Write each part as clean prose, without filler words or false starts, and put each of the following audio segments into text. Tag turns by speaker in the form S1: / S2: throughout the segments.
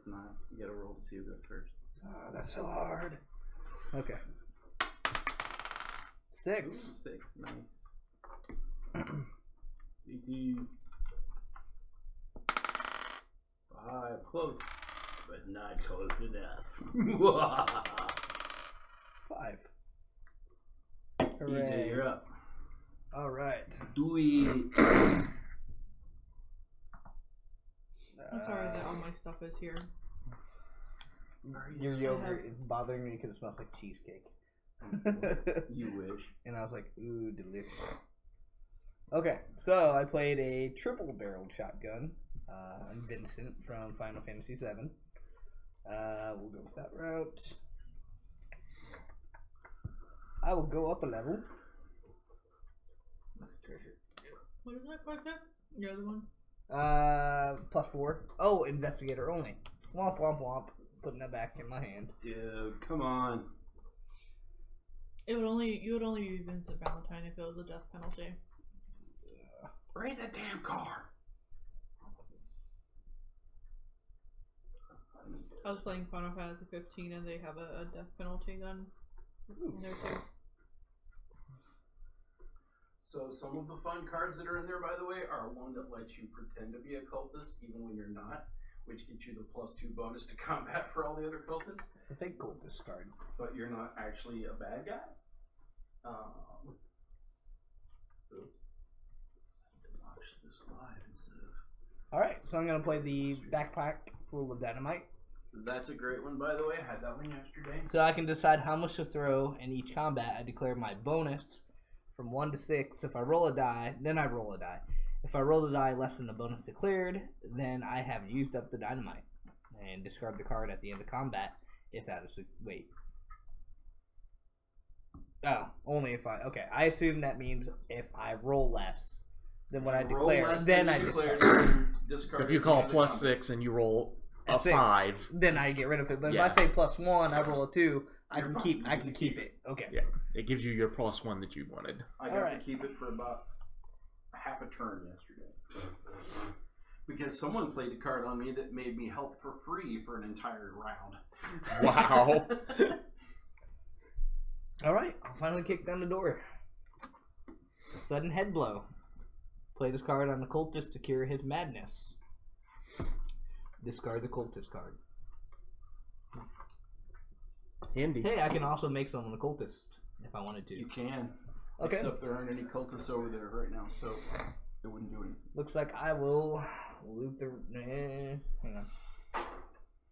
S1: it's not. You gotta roll to see who goes first.
S2: Oh, that's so hard. Okay. 6.
S1: Ooh, 6, nice. 18. 5, close, but not close enough.
S2: 5.
S1: EJ,
S2: Hooray.
S1: you're up.
S2: All right.
S1: Do it.
S3: I'm sorry that all my stuff is here.
S2: Your yogurt is bothering me because it smells like cheesecake.
S1: You wish.
S2: And I was like, ooh, delicious. Okay, so I played a triple-barreled shotgun. I'm Vincent from Final Fantasy VII. We'll go with that route. I will go up a level. That's a treasure.
S3: What is that question? The other one?
S2: +4. Oh, investigator only. Womp womp womp. Putting that back in my hand.
S1: Dude, come on.
S3: You would only be Vincent Valentine if it was a death penalty.
S1: Raid the damn car.
S3: I was playing Final Fantasy 15 and they have a death penalty gun in there too.
S1: So some of the fun cards that are in there, by the way, are one that lets you pretend to be a cultist even when you're not, which gets you the +2 bonus to combat for all the other cultists.
S2: I think cultist card.
S1: But you're not actually a bad guy. Oops. I did watch this live instead of...
S2: Alright, so I'm going to play the backpack full of dynamite.
S1: That's a great one, by the way. I had that one yesterday.
S2: So I can decide how much to throw in each combat. I declare my bonus from 1 to 6. If I roll a die, then I roll a die. If I roll a die less than the bonus declared, then I have used up the dynamite. And discard the card at the end of combat if that is... Wait. Oh, only if I... Okay, I assume that means if I roll less than what I declare, then I discard.
S4: So if you call +6 and you roll a 5,
S2: then I get rid of it. But
S4: yeah.
S2: if I say +1, I roll a 2. I can keep it. Okay.
S4: Yeah, it gives you your +1 that you wanted.
S1: I got to keep it for about half a turn yesterday because someone played a card on me that made me help for free for an entire round.
S4: Wow.
S2: All right, I'll finally kick down the door. Sudden head blow. Play this card on the cultist to cure his madness. Discard the cultist card.
S4: Indy.
S2: Hey, I can also make someone a cultist if I wanted to.
S1: You can.
S2: Okay.
S1: Except there aren't any cultists over there right now, so it wouldn't do anything.
S2: Looks like I will loot the... hang on.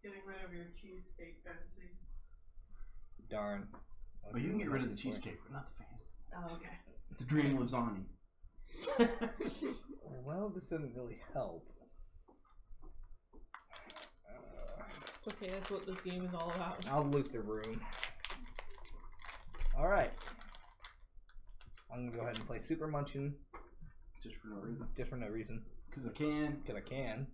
S3: Getting rid of your cheesecake fantasies.
S2: Darn.
S1: Oh, you can get rid of the cheesecake, but not the fans.
S3: Oh, okay.
S1: The dream lives on you.
S2: Well, this doesn't really help.
S3: It's okay, that's what this game is all about.
S2: I'll loot the room. Alright. I'm gonna go ahead and play Super Munchkin.
S1: Just for no reason.
S2: Just for no reason.
S1: Because I can.
S2: Because I can.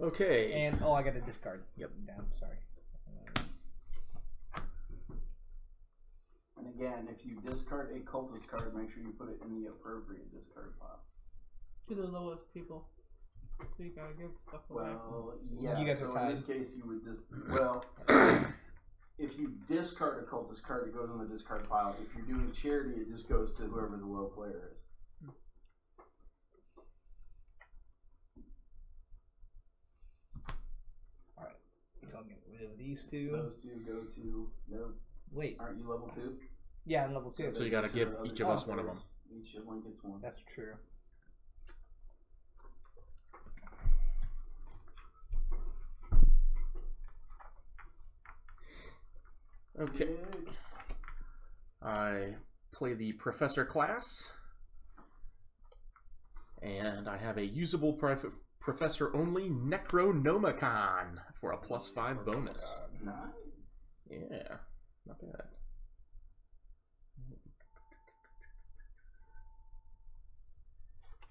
S4: Okay.
S2: And, oh, I got to discard. Yep, down, sorry.
S1: And again, if you discard a cultist card, make sure you put it in the appropriate discard pile.
S3: To the lowest people. So you gotta give stuff away.
S1: Well, yeah,
S2: You guys
S1: so
S2: are
S1: in this case you would just, well, if you discard a cultist card, it goes on the discard pile. If you're doing charity, it just goes to whoever the low player is.
S2: Alright, so I'm getting rid of these two.
S1: Those two go to, no,
S2: Wait,
S1: aren't you level 2?
S2: yeah, I'm level 2.
S4: So you gotta give each of us one of them.
S1: Each one gets one.
S2: That's true.
S4: Okay. I play the Professor class. And I have a usable Professor only Necronomicon for a +5 bonus.
S1: Nice.
S4: Yeah, not bad.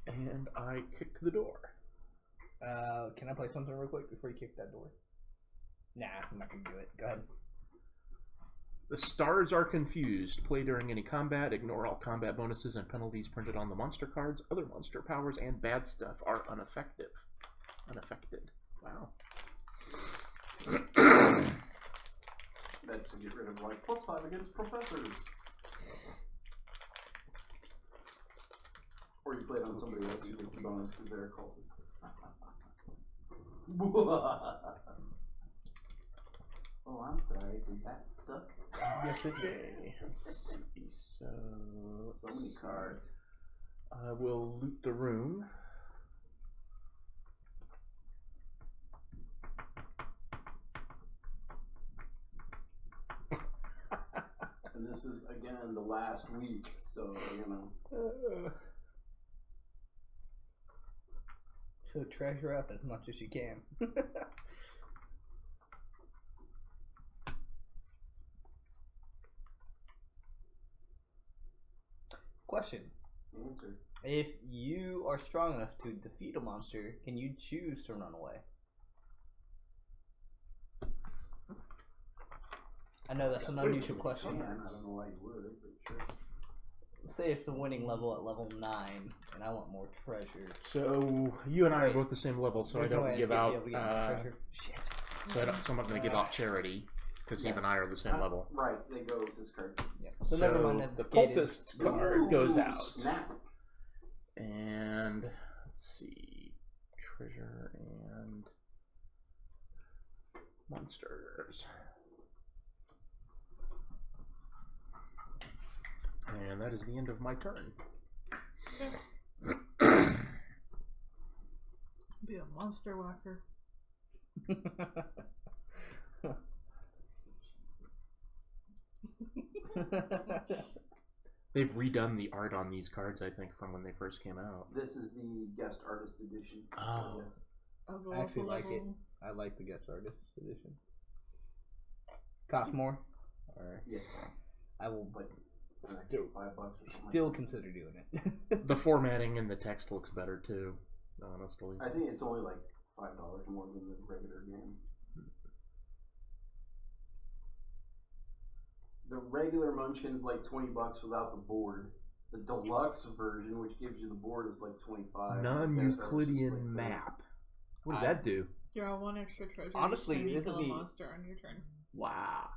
S4: And I kick the door.
S2: Can I play something real quick before you kick that door? Nah, I'm not gonna do it. Go ahead.
S4: The stars are confused. Play during any combat. Ignore all combat bonuses and penalties printed on the monster cards. Other monster powers and bad stuff are unaffected. Wow.
S1: That's to get rid of like +5 against professors. Or you play it on somebody else who gets a bonus because they're a cultist. Oh, I'm sorry. Did that suck?
S4: Yes, it did. Let's see. So
S1: many cards.
S4: I will loot the room.
S1: And this is again the last week, so you know.
S2: So treasure up as much as you can. Question.
S1: Answer.
S2: If you are strong enough to defeat a monster, can you choose to run away? I know that's an unusual question.
S1: I don't know why you would, but sure.
S2: Say it's a winning level at level 9, and I want more treasure.
S4: So you and I are both the same level, so I don't give out.
S2: Shit.
S4: So I'm not going to give out charity because Eve and I are the same level.
S1: Right, they go discard.
S2: Yep. So never mind.
S4: The cultist card goes out.
S1: Snap.
S4: And let's see, treasure and monsters. And that is the end of my turn.
S3: Be a monster whacker.
S4: They've redone the art on these cards, I think, from when they first came out.
S1: This is the guest artist edition.
S4: Oh.
S1: So, yes.
S2: I actually like it. I like the guest artist edition. Cost more? Or
S1: Yes.
S2: I will
S1: Like
S2: still,
S1: $5 or something.
S2: still consider doing it.
S4: The formatting and the text looks better too, honestly.
S1: I think it's only like $5 more than the regular game. The regular Munchkin's like $20 without the board. The deluxe version, which gives you the board, is like $25.
S4: Non-Euclidean map. What does that do?
S3: Draw 1 extra treasure.
S2: Honestly,
S3: each time you
S2: this
S3: kill
S2: would
S3: a
S2: be-
S3: monster on your turn.
S4: Wow.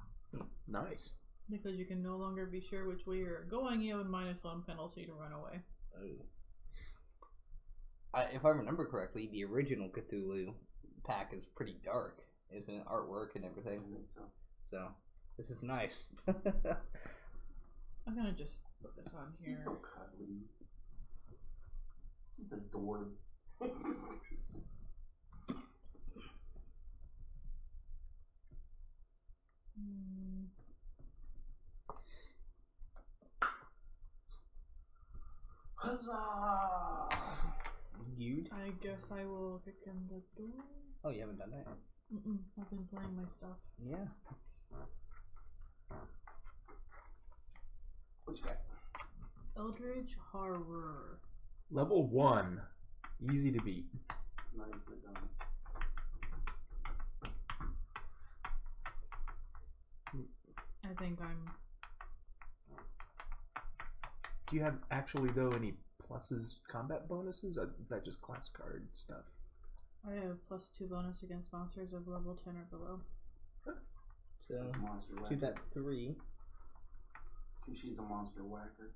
S4: Nice.
S3: Because you can no longer be sure which way you're going, you have a -1 penalty to run away.
S2: If I remember correctly, the original Cthulhu pack is pretty dark, isn't it? Artwork and everything.
S1: I think so.
S2: So, this is nice.
S3: I'm gonna just put this on
S1: He's
S3: here.
S1: so cuddly. He's adored. Huzzah!
S2: You'd?
S3: I guess I will kick in the door.
S2: Oh, you haven't done that?
S3: I've been playing my stuff.
S2: Yeah.
S1: What you got?
S3: Eldritch Horror.
S4: Level 1. Easy to beat.
S1: Nicely done.
S3: I think I'm...
S4: Do you have actually, though, any pluses, combat bonuses? Or is that just class card stuff?
S3: I have +2 bonus against monsters of level 10 or below.
S2: So,
S1: Monster
S2: keep
S1: whacker.
S2: that 3.
S1: She's a monster whacker.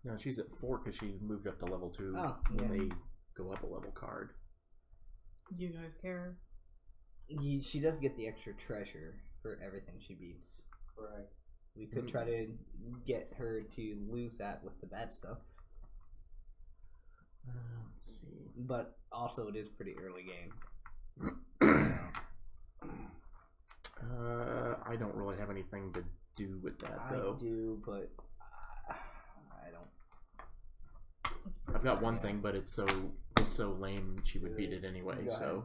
S4: No, she's at 4 because she moved up to level 2
S2: Oh,
S4: when
S2: yeah.
S4: they go up a level card.
S3: Do you guys care?
S2: She does get the extra treasure for everything she beats.
S1: Correct.
S2: We could try to get her to lose that with the bad stuff.
S4: Let's see.
S2: But also, it is pretty early game.
S4: I don't really have anything to do with that, though.
S2: I do, but I don't.
S4: I've got one thing, but it's so lame she would beat it anyway.
S2: Go
S4: So,
S2: ahead.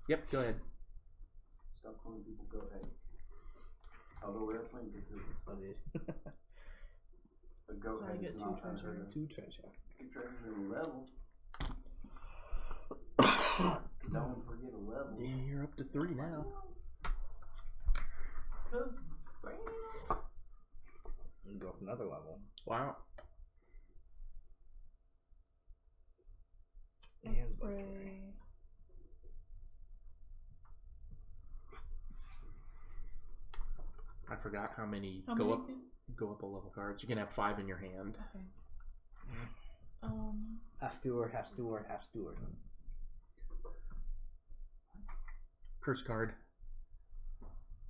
S4: yep, go ahead.
S1: Stop calling people go ahead. Although we're playing Cthulhu, so the go
S3: So I
S1: ahead
S3: get
S1: is
S3: 2
S1: not
S3: treasure.
S1: unheard of.
S2: 2 treasure.
S1: 2 treasures in a level. Don't forget a level.
S4: Yeah, you're up to 3 now.
S1: Cause
S2: And go up another level.
S4: Wow.
S3: Let's spray.
S4: forgot how many
S3: How
S4: go
S3: many
S4: up a level cards. You can have 5 in your hand.
S3: Okay.
S2: Hastur.
S4: Curse card.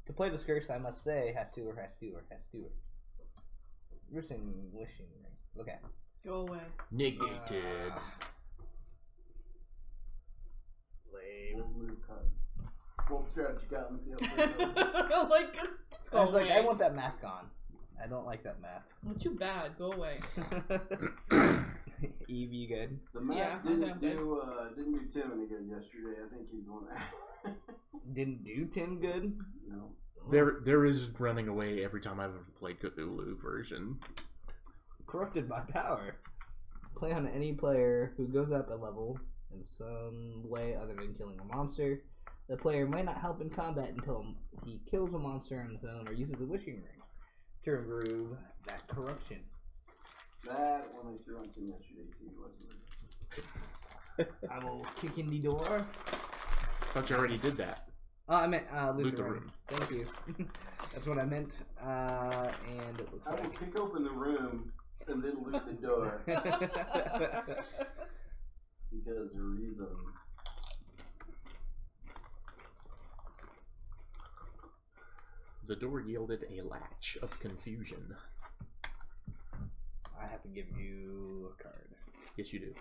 S2: To play this curse, I must say Hastur. Wishing ring. Okay.
S3: Go away.
S4: Negated.
S1: Move card. Bold strategy got and see how it plays out.
S3: Like, let's go
S2: I was
S3: away.
S2: like, I want that map gone. I don't like that map.
S3: Well, too bad. Go away.
S2: Eve, you good?
S1: The map
S3: Yeah,
S1: didn't do Tim any good yesterday. I think he's the one that
S2: Didn't do Tim good?
S1: no.
S4: There is running away every time I've ever played Cthulhu version.
S2: Corrupted by power. Play on any player who goes up a level in some way other than killing a monster. The player might not help in combat until he kills a monster on his own or uses a wishing ring to remove that corruption.
S1: That one I threw on Tim yesterday too, wasn't it?
S2: I will kick in the door.
S4: Thought you already did that.
S2: Oh, I meant loot
S4: the
S2: the room.
S4: room.
S2: Thank you. That's what I meant. And it looks
S1: I will
S2: like...
S1: kick open the room and then loot the door because of reasons.
S4: The door yielded a latch of confusion.
S2: I have to give you a card.
S4: Yes, you do.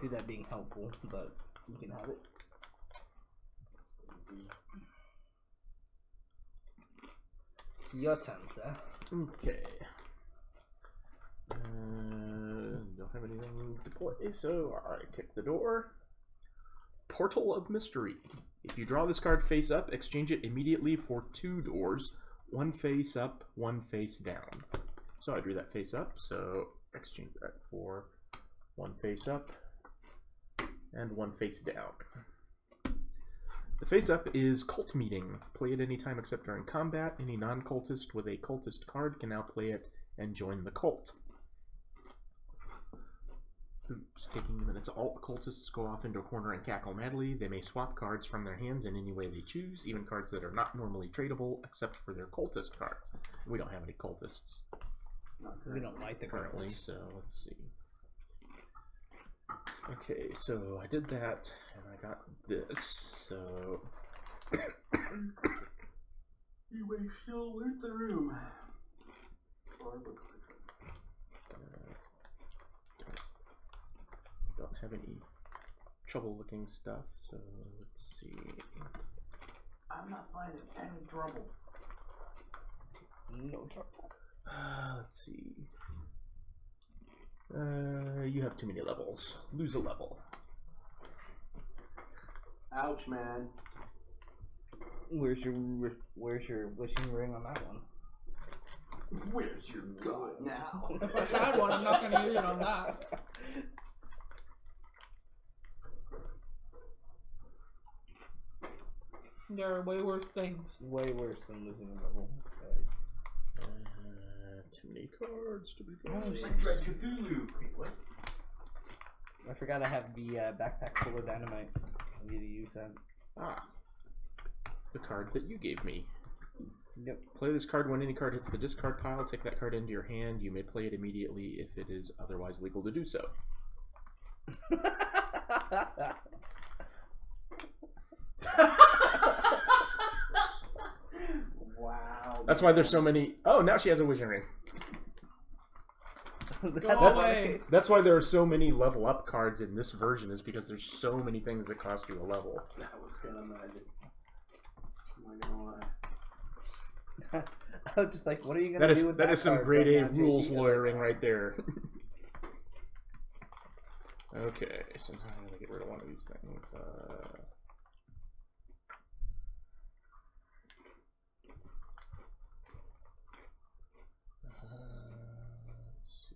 S2: See that being helpful, but you can have it. Your turn, sir.
S4: Okay. Don't have anything to play, so I kick the door. Portal of Mystery. If you draw this card face up, exchange it immediately for 2 doors. 1 face up, 1 face down. So I drew that face up, so exchange that for 1 face up and 1 face down. The face up is Cult Meeting. Play it anytime except during combat. Any non-cultist with a cultist card can now play it and join the cult. Oops, taking a minute. All cultists go off into a corner and cackle madly. They may swap cards from their hands in any way they choose, even cards that are not normally tradable, except for their cultist cards. We don't have any cultists
S2: We don't like the
S4: currently,
S2: cards.
S4: so let's see. Okay, so I did that, and I got this, so...
S1: You may still loot the room.
S4: Don't have any trouble-looking stuff, so let's see.
S1: I'm not finding any trouble.
S2: No trouble.
S4: Let's see. You have too many levels. Lose a level.
S1: Ouch, man.
S2: Where's your wishing ring on that one?
S1: Where's your god now?
S3: If I had one, I'm not going to use it on that. There are way worse things.
S2: Way worse than losing a level.
S4: Too many cards to be
S2: Oh,
S4: drawn.
S1: Like Dread Cthulhu. Wait, what?
S2: I forgot I have the backpack full of dynamite. I need to use that.
S4: Ah. The card that you gave me.
S2: Yep.
S4: Play this card when any card hits the discard pile. Take that card into your hand. You may play it immediately if it is otherwise legal to do so.
S1: Wow.
S4: That's why there's so many. Oh, now she has a wishing ring.
S3: Go away.
S4: That's why there are so many level up cards in this version, is because there's so many things that cost you a level.
S1: That was kind of magic. I'm not gonna lie.
S2: I was just like, what are you gonna do with that?
S4: That is some
S2: card
S4: grade
S2: right
S4: A
S2: now,
S4: rules
S2: JT?
S4: lawyering right there. Okay, so now I gotta get rid of one of these things. Let's see.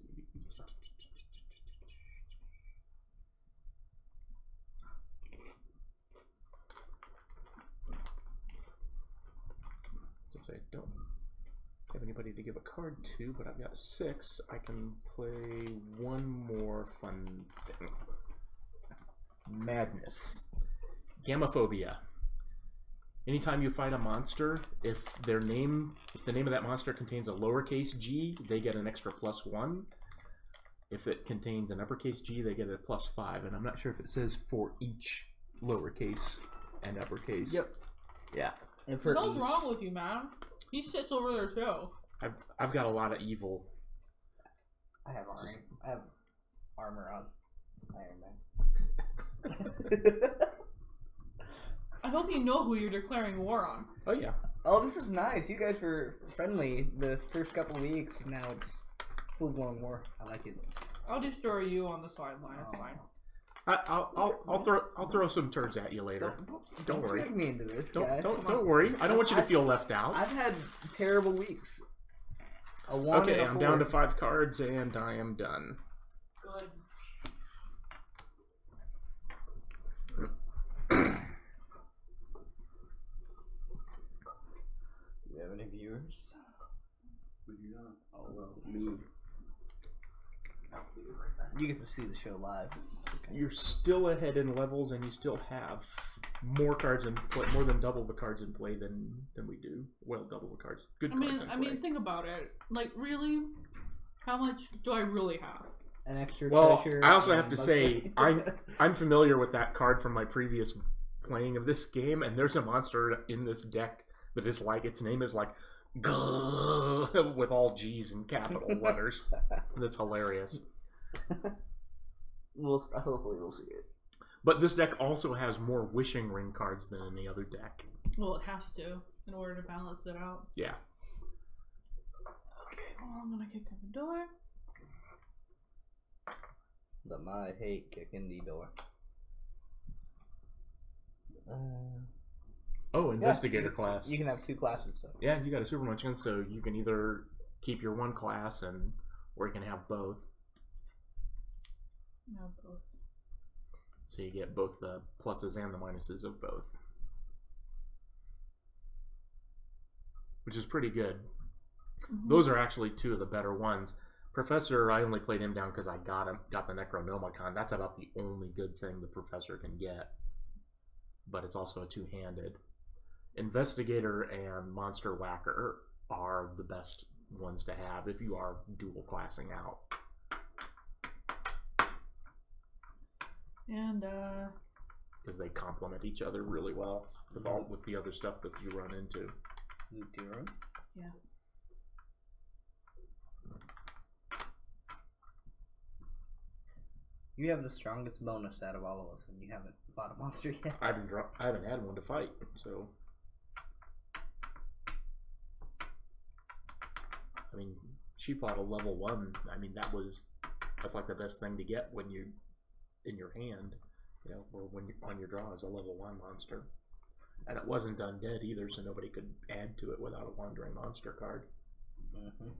S4: So say don't have anybody to give a card to, but I've got 6. I can play one more fun thing. Madness. Gamophobia. Anytime you fight a monster, if the name of that monster contains a lowercase g, they get an extra +1. If it contains an uppercase g, they get a +5. And I'm not sure if it says for each lowercase and uppercase.
S2: Yep.
S4: Yeah.
S2: And for
S3: What's wrong with you, man? He sits over there too.
S4: I've got a lot of evil.
S2: I have armor on. Iron Man.
S3: I hope you know who you're declaring war on.
S4: Oh yeah.
S2: Oh, this is nice. You guys were friendly the first couple of weeks. Now it's full-blown war. I like it.
S3: I'll destroy you on the sideline. It's fine.
S4: I'll throw some turds at you later. Don't worry.
S2: Drag me into this, guys.
S4: Don't worry. I don't want you to feel left out.
S2: I've had terrible weeks. A 1
S4: Okay,
S2: and a
S4: I'm
S2: 4.
S4: down to 5 cards and I am done.
S3: Good.
S2: Do you have any viewers?
S1: We do not.
S2: Oh, well, me. You get to see the show live. Okay.
S4: You're still ahead in levels, and you still have more cards in play, more than double the cards in play than we do. Well, double the cards. Good cards in play.
S3: I mean, think about it. Like, really, how much do I really have?
S2: An extra
S4: Well,
S2: treasure.
S4: I also have to say I'm familiar with that card from my previous playing of this game, and there's a monster in this deck that is like its name is like with all G's in capital letters. That's hilarious.
S2: Hopefully we'll see it.
S4: But this deck also has more wishing ring cards than any other deck.
S3: Well, it has to in order to balance it out.
S4: Yeah.
S3: Okay, well, I'm gonna kick in the door.
S2: The my hate kick in the door.
S4: Oh, investigator class.
S2: You can have 2 classes. So.
S4: Yeah, you got a super munchkin, so you can either keep your one class or you can have both.
S3: No, both.
S4: So you get both the pluses and the minuses of both. Which is pretty good.
S3: Mm-hmm.
S4: Those are actually 2 of the better ones. Professor, I only played him down because I got the Necronomicon. That's about the only good thing the Professor can get. But it's also a 2-handed. Investigator and Monster Whacker are the best ones to have if you are dual classing out.
S3: And
S4: because they complement each other really well with the other stuff that you run into.
S3: Yeah.
S2: You have the strongest bonus out of all of us, and you haven't fought a monster yet.
S4: I haven't had one to fight, so. I mean, she fought a level 1. I mean, that's like the best thing to get when you in your hand, you know, or when you on your draw is a level 1 monster. And it wasn't undead either, so nobody could add to it without a wandering monster card.
S2: Mm-hmm.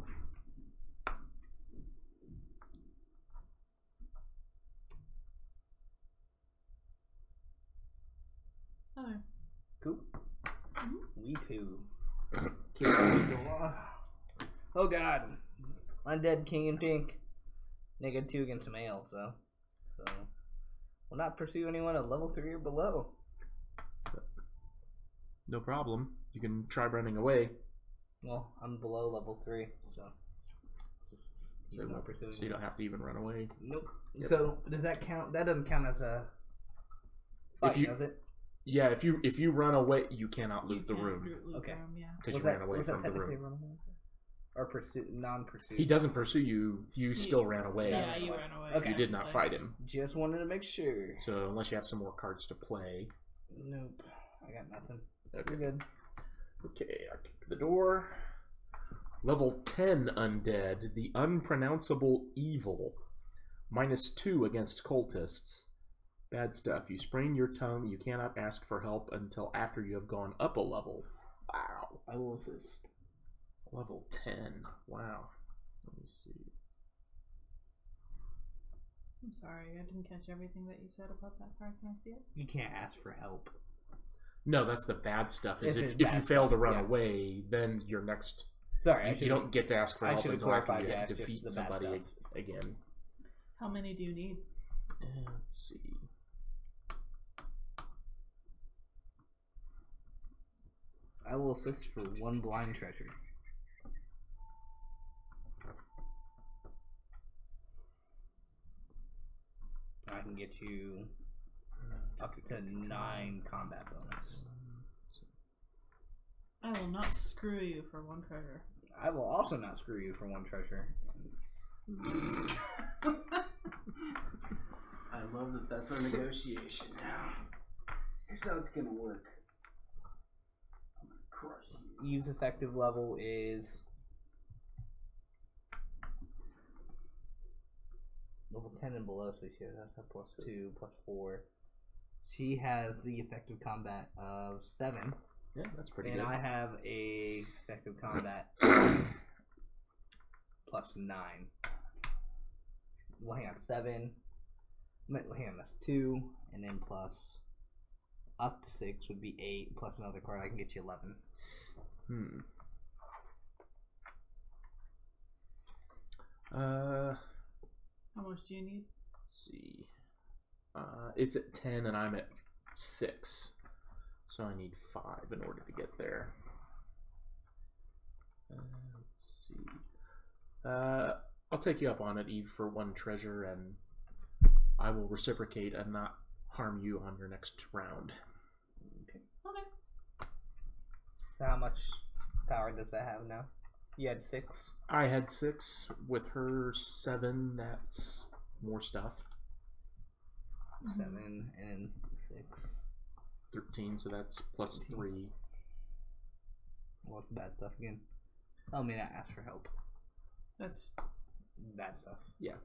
S3: oh.
S2: Cool.
S3: Mm-hmm.
S2: We too. Oh god. Undead King in Pink. -2 against male, so will not pursue anyone at level 3 or below.
S4: No problem. You can try running away.
S2: Well, I'm below level 3, so he's not pursuing.
S4: So you don't have to even run away.
S2: Nope.
S4: Yep.
S2: So does that count? That doesn't count as a fight, does it?
S4: Yeah, if you run away, you cannot loot the room
S2: Okay.
S3: Yeah.
S4: because you ran away from the room.
S2: Run away? Or pursue, non-pursue?
S4: He doesn't pursue you. You still ran away.
S3: Yeah, you ran away.
S2: Okay.
S4: You did not fight him.
S2: Just wanted to make sure.
S4: So unless you have some more cards to play.
S2: Nope. I got nothing.
S4: Okay.
S2: You're good.
S4: Okay, I kick the door. Level 10 Undead, the Unpronounceable Evil. -2 against cultists. Bad stuff. You sprain your tongue. You cannot ask for help until after you have gone up a level. Wow.
S2: I will assist.
S4: Level 10. Wow. Let me see.
S3: I'm sorry, I didn't catch everything that you said about that card. Can I see it?
S2: You can't ask for help.
S4: No, that's the bad stuff. Is
S2: If it's
S4: if you
S2: bad
S4: fail to
S2: stuff,
S4: run
S2: yeah.
S4: away, then your next
S2: Sorry,
S4: You don't get to ask for
S2: I
S4: help
S2: should have
S4: until after
S2: clarified,
S4: you
S2: yeah, it's just
S4: defeat
S2: the bad
S4: somebody
S2: stuff.
S4: again.
S3: How many do you need?
S4: Let's see.
S2: I will assist for 1 blind treasure. I can get you up to 9 combat bonus.
S3: I will not screw you for 1 treasure.
S2: I will also not screw you for 1 treasure.
S1: I love that that's our negotiation now. Here's how it's gonna work. I'm gonna crush you.
S2: Use effective level is level 10 and below, so she has a +2, +4. She has the effective combat of 7.
S4: Yeah, that's pretty
S2: And
S4: good.
S2: I have a effective combat +9. Well, hang on, 7. Hang on, that's 2, and then plus up to 6 would be 8, plus another card. I can get you 11.
S3: How much do you need?
S4: Let's see. It's at 10 and I'm at 6. So I need 5 in order to get there. Let's see. I'll take you up on it, Eve, for 1 treasure, and I will reciprocate and not harm you on your next round.
S3: Okay.
S2: So how much power does that have now? You had 6.
S4: I had 6. With her 7, that's more stuff.
S2: 7 and 6.
S4: 13, so that's plus 3.
S2: What's the bad stuff again? I mean, I asked for help.
S3: That's
S2: Bad stuff.
S4: Yeah.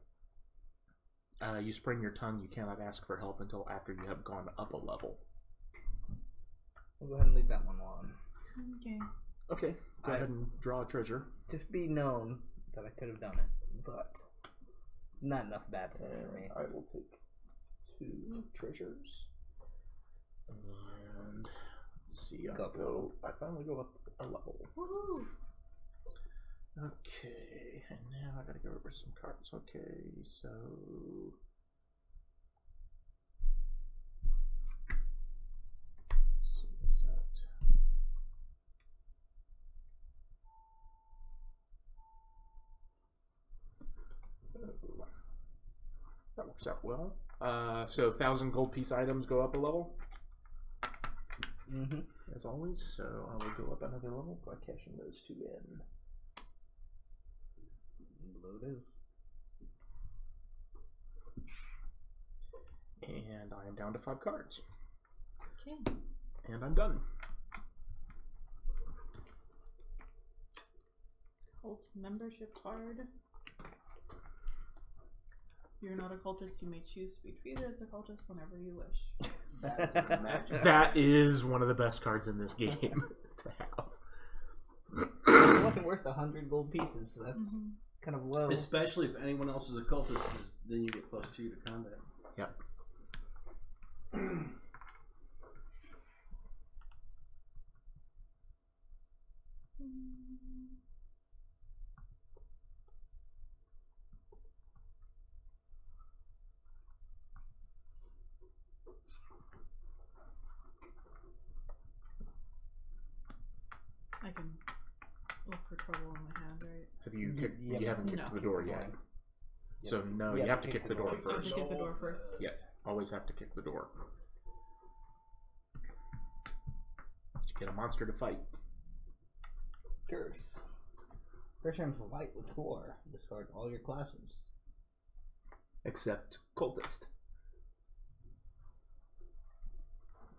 S4: You spring your tongue, you cannot ask for help until after you have gone up a level.
S2: We'll go ahead and leave that one alone.
S3: okay.
S4: Okay, go ahead and draw a treasure.
S2: Just be known that I could have done it, but not enough bad stuff for me.
S4: I will take 2 treasures. And let's see, I finally go up a level.
S3: Woohoo!
S4: Okay, and now I gotta go over some cards. Okay, so let's see, what is that? Oh, that works out well. So 1,000 gold piece items go up a level. As always, so I will go up another level by cashing those 2 in.
S2: Below it is.
S4: And I am down to 5 cards.
S3: Okay.
S4: And I'm done.
S3: Cult membership card. You're not a cultist, you may choose to be treated as a cultist whenever you wish.
S1: That's magic.
S4: That is one of the best cards in this game to have.
S2: It wasn't worth 100 gold pieces, so that's kind of low.
S1: Especially if anyone else is a cultist, 'cause then you get +2 to combat.
S4: Yep.
S3: I can look for trouble in my hand, right?
S4: Have you kicked?
S2: Yeah,
S4: You haven't kicked
S3: no.
S4: the door yet. So no, you have to kick the door
S3: I have to
S4: first.
S3: kick the door first.
S4: Yeah, always have to kick the door. You get a monster to fight.
S2: Curse. First turn for white with 4. Discard all your classes.
S4: Except cultist.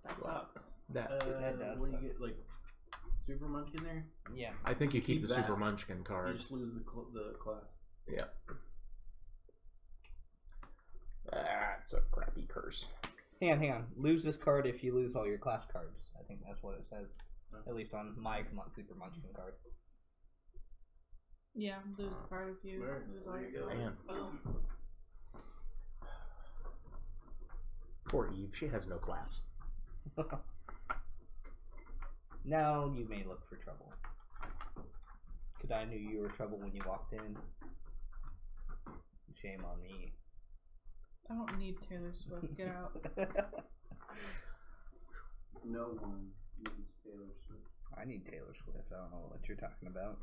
S3: That sucks.
S4: That
S2: That does
S1: What do
S2: suck.
S1: you get, like, Super Munchkin there?
S2: Yeah.
S4: I think you keep the
S1: that.
S4: Super Munchkin
S1: You
S4: card.
S1: just lose the class.
S4: Yeah. That's a crappy curse.
S2: Hang on. Lose this card if you lose all your class cards. I think that's what it says. At least on my Super Munchkin card.
S3: Yeah, lose the card if you
S1: There
S3: lose all
S1: you
S3: your
S1: go.
S3: cards.
S4: Man. Poor Eve, she has no class.
S2: Now you may look for trouble. Because I knew you were trouble when you walked in. Shame on me.
S3: I don't need Taylor Swift. Get out.
S1: No one needs Taylor Swift.
S2: I need Taylor Swift. I don't know what you're talking about.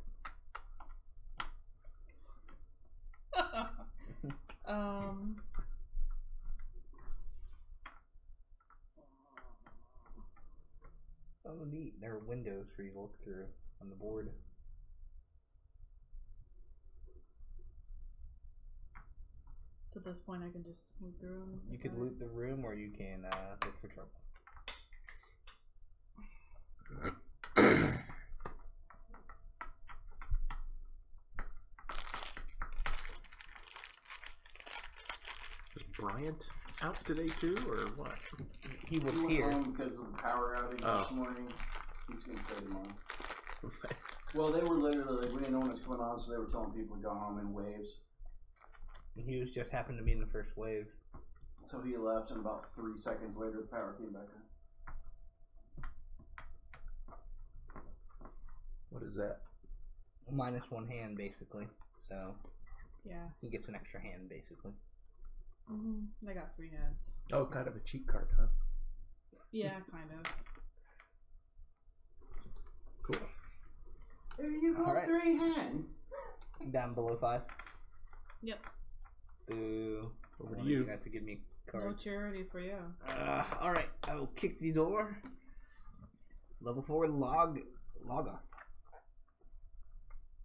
S2: Oh, neat. There are windows for you to look through on the board.
S3: So at this point, I can just loot the room.
S2: You could loot the room, or you can look for trouble.
S4: Is Bryant out today too, or what?
S2: He was
S1: He went
S2: here.
S1: home because of the power outage this morning. He's gonna play tomorrow. Well, they were literally like, we didn't know what was going on, so they were telling people to go home in waves.
S2: He was just happened to be in the first wave.
S1: So he left, and about 3 seconds later, the power came back on.
S4: What is that?
S2: -1 hand, basically. So
S3: Yeah.
S2: he gets an extra hand, basically.
S3: I got 3 hands.
S4: Oh, kind of a cheat card, huh?
S3: Yeah, kind of.
S4: Cool.
S1: There you go,
S2: Alright.
S1: 3 hands.
S2: Down below 5.
S3: Yep.
S2: Boo.
S4: Over
S2: I
S4: to
S2: wanted
S4: you.
S2: guys to give me
S3: No
S2: cards.
S3: charity for you.
S2: Alright, I will kick the door. Level 4 log off.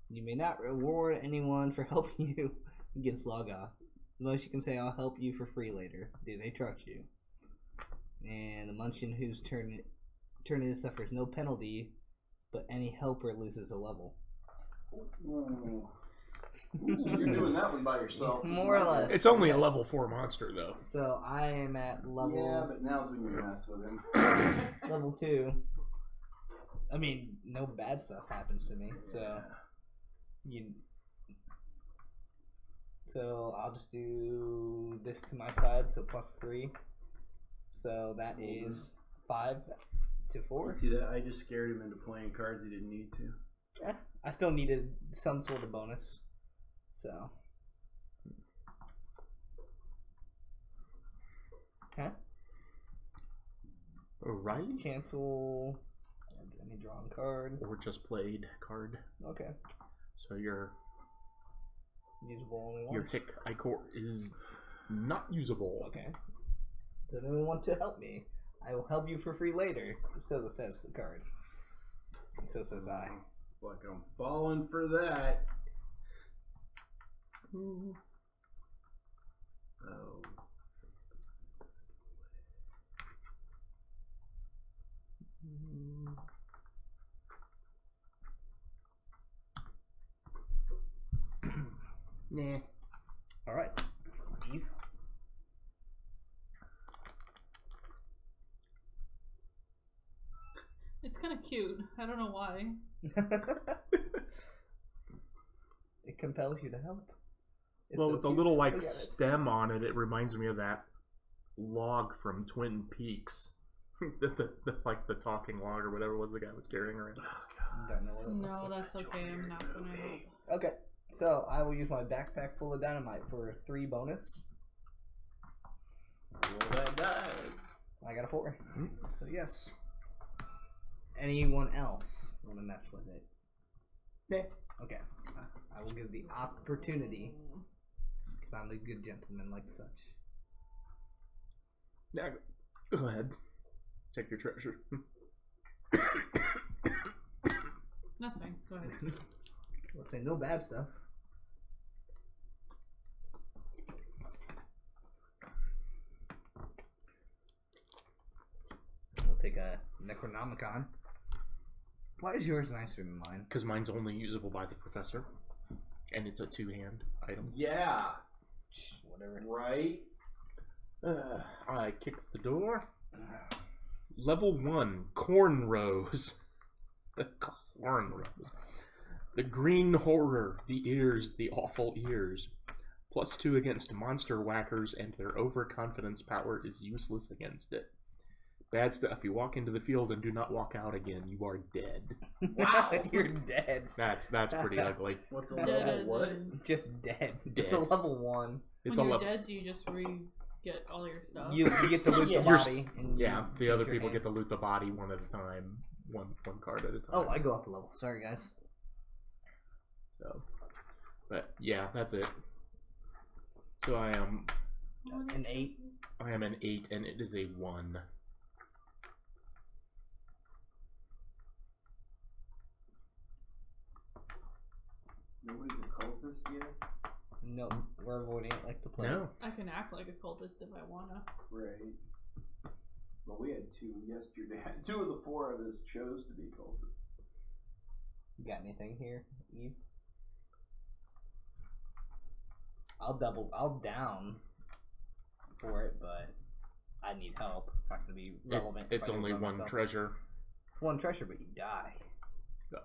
S2: You may not reward anyone for helping you against log off. Unless you can say I'll help you for free later. Do they trust you? And the Munchkin whose turn it is suffers no penalty, but any helper loses a level.
S1: Ooh. So you're doing that one by yourself.
S2: More or less.
S4: It's only a
S2: Yes.
S4: level 4 monster, though.
S2: So I am at level
S1: Yeah, but now's when you mess with him.
S2: level 2. I mean, no bad stuff happens to me, so So I'll just do this to my side, so +3. So that is 5 to 4.
S1: See that? I just scared him into playing cards he didn't need to.
S2: Yeah, I still needed some sort of bonus. So. Okay.
S4: Alright.
S2: Cancel any drawn card.
S4: Or just played card.
S2: Okay.
S4: So your
S2: Usable only once.
S4: your hick Icor is not usable.
S2: Okay. Does anyone want to help me? I will help you for free later. So says the card. So says I.
S1: Like I'm falling for that. Oh.
S2: Nah. Alright. Eve.
S3: It's kind of cute. I don't know why.
S2: It compels you to help. It's
S4: Well,
S2: so
S4: with the
S2: cute.
S4: little like
S2: Look at it.
S4: stem on it, it reminds me of that log from Twin Peaks. the like the talking log or whatever it was the guy was carrying around.
S2: Don't know what it was.
S3: No, that's okay. I'm not gonna help.
S2: Okay, so I will use my backpack full of dynamite for 3 bonus.
S1: Roll that die.
S2: I got a 4. So yes. Anyone else want to mess with it?
S4: Yeah.
S2: Okay. I will give the opportunity. Because I'm a good gentleman like such.
S4: Yeah, go ahead. Take your treasure.
S3: That's fine. Go ahead.
S2: Let's say no bad stuff. We'll take a Necronomicon. Why is yours nicer than mine?
S4: Because mine's only usable by the professor. And it's a 2-hand item.
S1: Yeah.
S2: Whatever.
S1: Right.
S4: I kicks the door. Level 1, cornrows. The cornrows. The green horror, the ears, the awful ears. +2 against monster whackers, and their overconfidence power is useless against it. Bad stuff. You walk into the field and do not walk out again. You are dead.
S2: Wow, you're dead.
S4: That's pretty ugly.
S1: What's a
S3: Dead
S1: level?
S3: as
S1: What?
S3: in-
S2: Just dead.
S4: Dead.
S2: It's a level 1.
S4: It's
S3: when
S4: a
S3: you're
S4: level.
S3: dead, do you just get all your stuff?
S2: You get to loot the
S4: You're
S2: body. And
S4: Yeah,
S2: you
S4: the
S2: change
S4: other
S2: your
S4: people
S2: hand.
S4: get to loot the body one at a time, one card at a time.
S2: Oh, I go up a level. Sorry, guys.
S4: So, but yeah, that's it. So I am
S2: An 8.
S4: an 8, and it is a 1.
S1: Nobody's a cultist yet?
S2: No, we're avoiding it like the plague.
S4: No,
S3: I can act like a cultist if I wanna.
S1: Right. Well, we had 2 yesterday. 2 of the 4 of us chose to be cultists.
S2: You got anything here, Eve? I'll down for it, but I need help. It's not going to be relevant.
S4: it's
S2: if I
S4: only
S2: do it by
S4: 1
S2: myself.
S4: treasure.
S2: One treasure, but you die.
S4: No.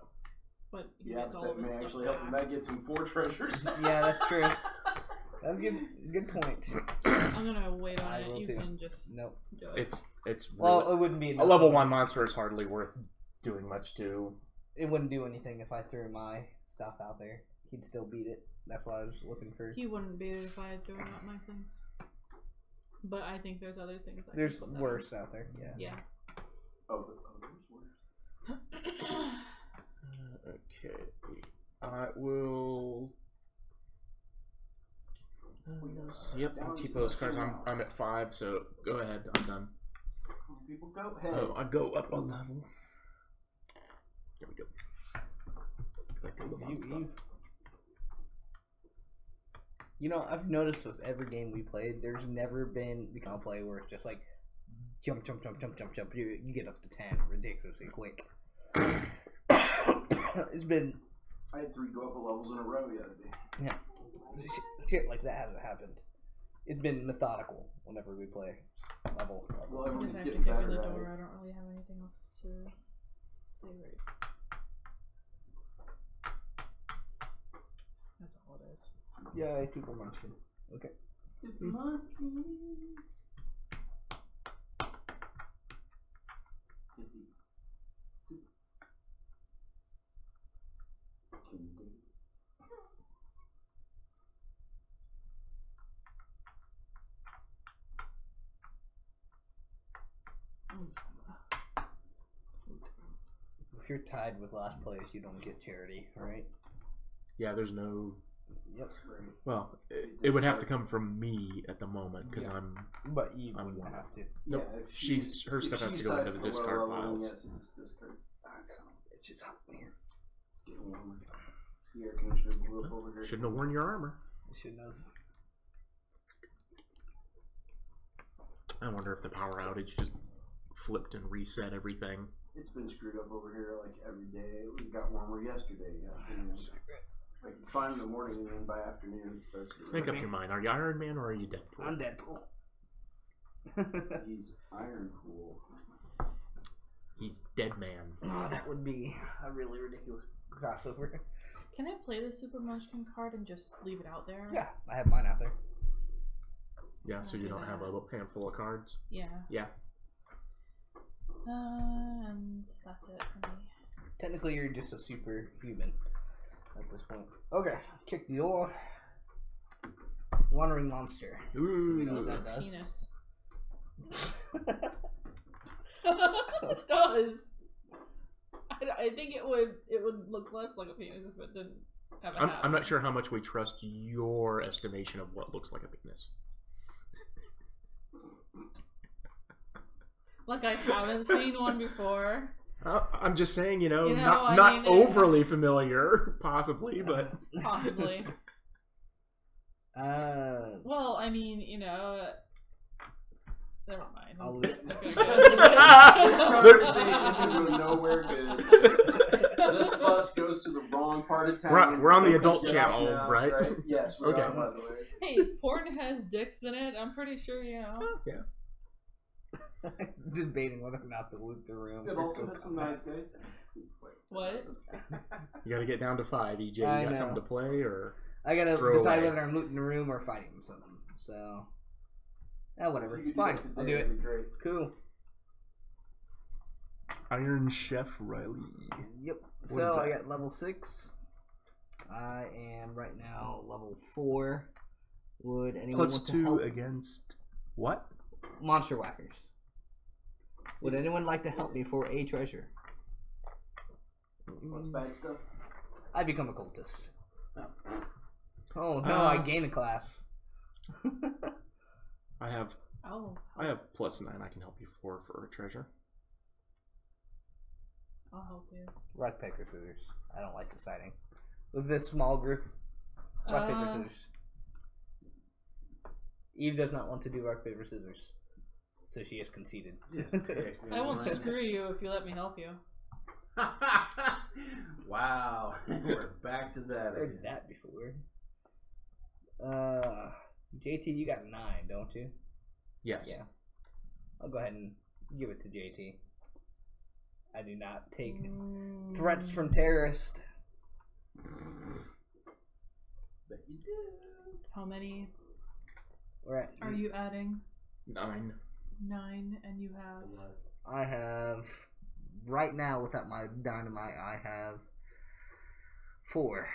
S3: But he
S1: Yeah,
S3: gets
S1: but
S3: all of
S1: that
S3: his
S1: may
S3: stuff
S1: actually help him
S3: back.
S1: out get some 4 treasures.
S2: Yeah, that's true. That's good point.
S3: I'm gonna wait on
S2: I
S3: it.
S2: will
S3: You
S2: too.
S3: can just
S2: Nope.
S3: do it.
S4: It's
S2: Well,
S4: really,
S2: it wouldn't be
S4: a
S2: enough.
S4: level 1 monster is hardly worth doing much to.
S2: It wouldn't do anything if I threw my stuff out there. He'd still beat it. That's why I was looking for.
S3: He wouldn't be if I had thrown out my things. But I think there's other things. I
S2: There's
S3: can put
S2: worse out there. Yeah.
S3: Yeah.
S1: Oh, but there's worse.
S4: Okay, I will. Yep, I'll keep those cards. I'm at 5, so go ahead. I'm done.
S1: People go ahead.
S4: Oh, I go up a level. There we go. Click the little stuff.
S2: You know, I've noticed with every game we played, there's never been the kind of play where it's just like jump. You get up to 10 ridiculously quick. It's been
S1: I had 3 go up levels in a row the other day.
S2: shit like that hasn't happened. It's been methodical whenever we play level.
S1: Well,
S3: I
S1: everybody's
S3: guess I have to
S1: getting
S3: kick in
S1: better
S3: the
S1: at
S3: door.
S1: it.
S3: I don't really have anything else to say right. That's all it is.
S2: Yeah, Super Munchkin. Okay.
S1: It's Munchkin. Is he super? Can you do it?
S3: I'm just
S2: If you're tied with last place, you don't get charity, right?
S4: Yeah, there's no.
S2: Yep.
S1: Right.
S4: Well, it would have to come from me at the moment because
S2: Yeah.
S4: I'm.
S2: But you
S4: I'm
S2: wouldn't
S4: one.
S2: have to.
S1: Yeah,
S4: Nope.
S1: if
S4: She's- her
S1: if
S4: stuff has to
S1: she's
S4: go
S1: tied
S4: into the
S1: for lower
S4: discard
S1: level, then
S4: piles.
S1: Yes, it just discards.
S2: Son of a bitch, it's hot in here.
S1: It's getting warmer. The air conditioner blew up over here.
S4: Shouldn't have worn your armor.
S2: I shouldn't have.
S4: I wonder if the power outage just flipped and reset everything.
S1: It's been screwed up over here like every day. It got warmer yesterday. Afternoon. Like it's fine in the morning and then by afternoon it starts to
S4: Make up your mind. Are you Iron Man or are you Deadpool?
S2: I'm Deadpool.
S1: He's Iron Pool.
S4: He's Dead Man.
S2: Oh, that would be a really ridiculous crossover.
S3: Can I play the Super Munchkin card and just leave it out there?
S2: Yeah, I have mine out there.
S4: Yeah, so you don't have a little handful of cards.
S3: Yeah.
S4: Yeah.
S3: And that's it for me.
S2: Technically, you're just a superhuman at this point. Okay, kick the door. Wandering monster.
S4: Ooh.
S2: know what that
S3: It's a
S2: does.
S3: penis. It does. I think it would look less like a penis if it didn't have a hat.
S4: I'm not sure how much we trust your estimation of what looks like a penis.
S3: Like I haven't seen one before.
S4: I'm just saying,
S3: I
S4: not
S3: mean,
S4: overly familiar, possibly, but
S3: Possibly. Well, I mean, never mind.
S2: I'll
S1: This
S2: listen.
S1: conversation can go nowhere good. This bus goes to the wrong part of town.
S4: We're on the adult
S1: Get off
S4: channel,
S1: now,
S4: right?
S1: Yes, we're
S4: Okay.
S1: on, by the way.
S3: Hey, porn has dicks in it. I'm pretty sure
S4: Yeah.
S2: Debating whether or not to loot the room.
S1: It also has some nice guys.
S3: What?
S4: You gotta get down to 5, EJ. You
S2: I
S4: got
S2: know.
S4: something to play, or
S2: I gotta
S4: Throw
S2: decide
S4: away.
S2: whether I'm looting the room or fighting someone. So, whatever.
S1: If you could do
S2: Fine,
S1: that today,
S2: I'll do
S1: that'd
S2: it.
S1: be great.
S2: Cool.
S4: Iron Chef Riley.
S2: Yep.
S4: What
S2: So
S4: is
S2: I
S4: that?
S2: got level 6. I am right now level 4. Would anyone
S4: Plus
S2: want to
S4: 2
S2: help?
S4: against what?
S2: Monster whackers. Would anyone like to help me for a treasure?
S1: What's bad stuff?
S2: I become a cultist.
S1: Oh.
S2: Oh no, I gain a class.
S4: I have
S3: Oh,
S4: plus 9. I can help you for a treasure.
S3: I'll help you.
S2: Rock, paper, scissors. I don't like deciding. With this small group, rock, paper, scissors. Eve does not want to do rock, paper, scissors. So she has conceded.
S1: Just pick
S3: I won't
S1: one.
S3: screw you if you let me help you.
S1: Wow. We're back to that
S2: Heard
S1: again.
S2: that before. JT, you got 9, don't you?
S4: Yes.
S2: Yeah. I'll go ahead and give it to JT. I do not take threats from terrorists.
S1: Bet you do.
S3: How many
S2: We're at,
S3: are you adding?
S4: 9.
S3: 9, and you have.
S2: I have, right now without my dynamite, I have 4.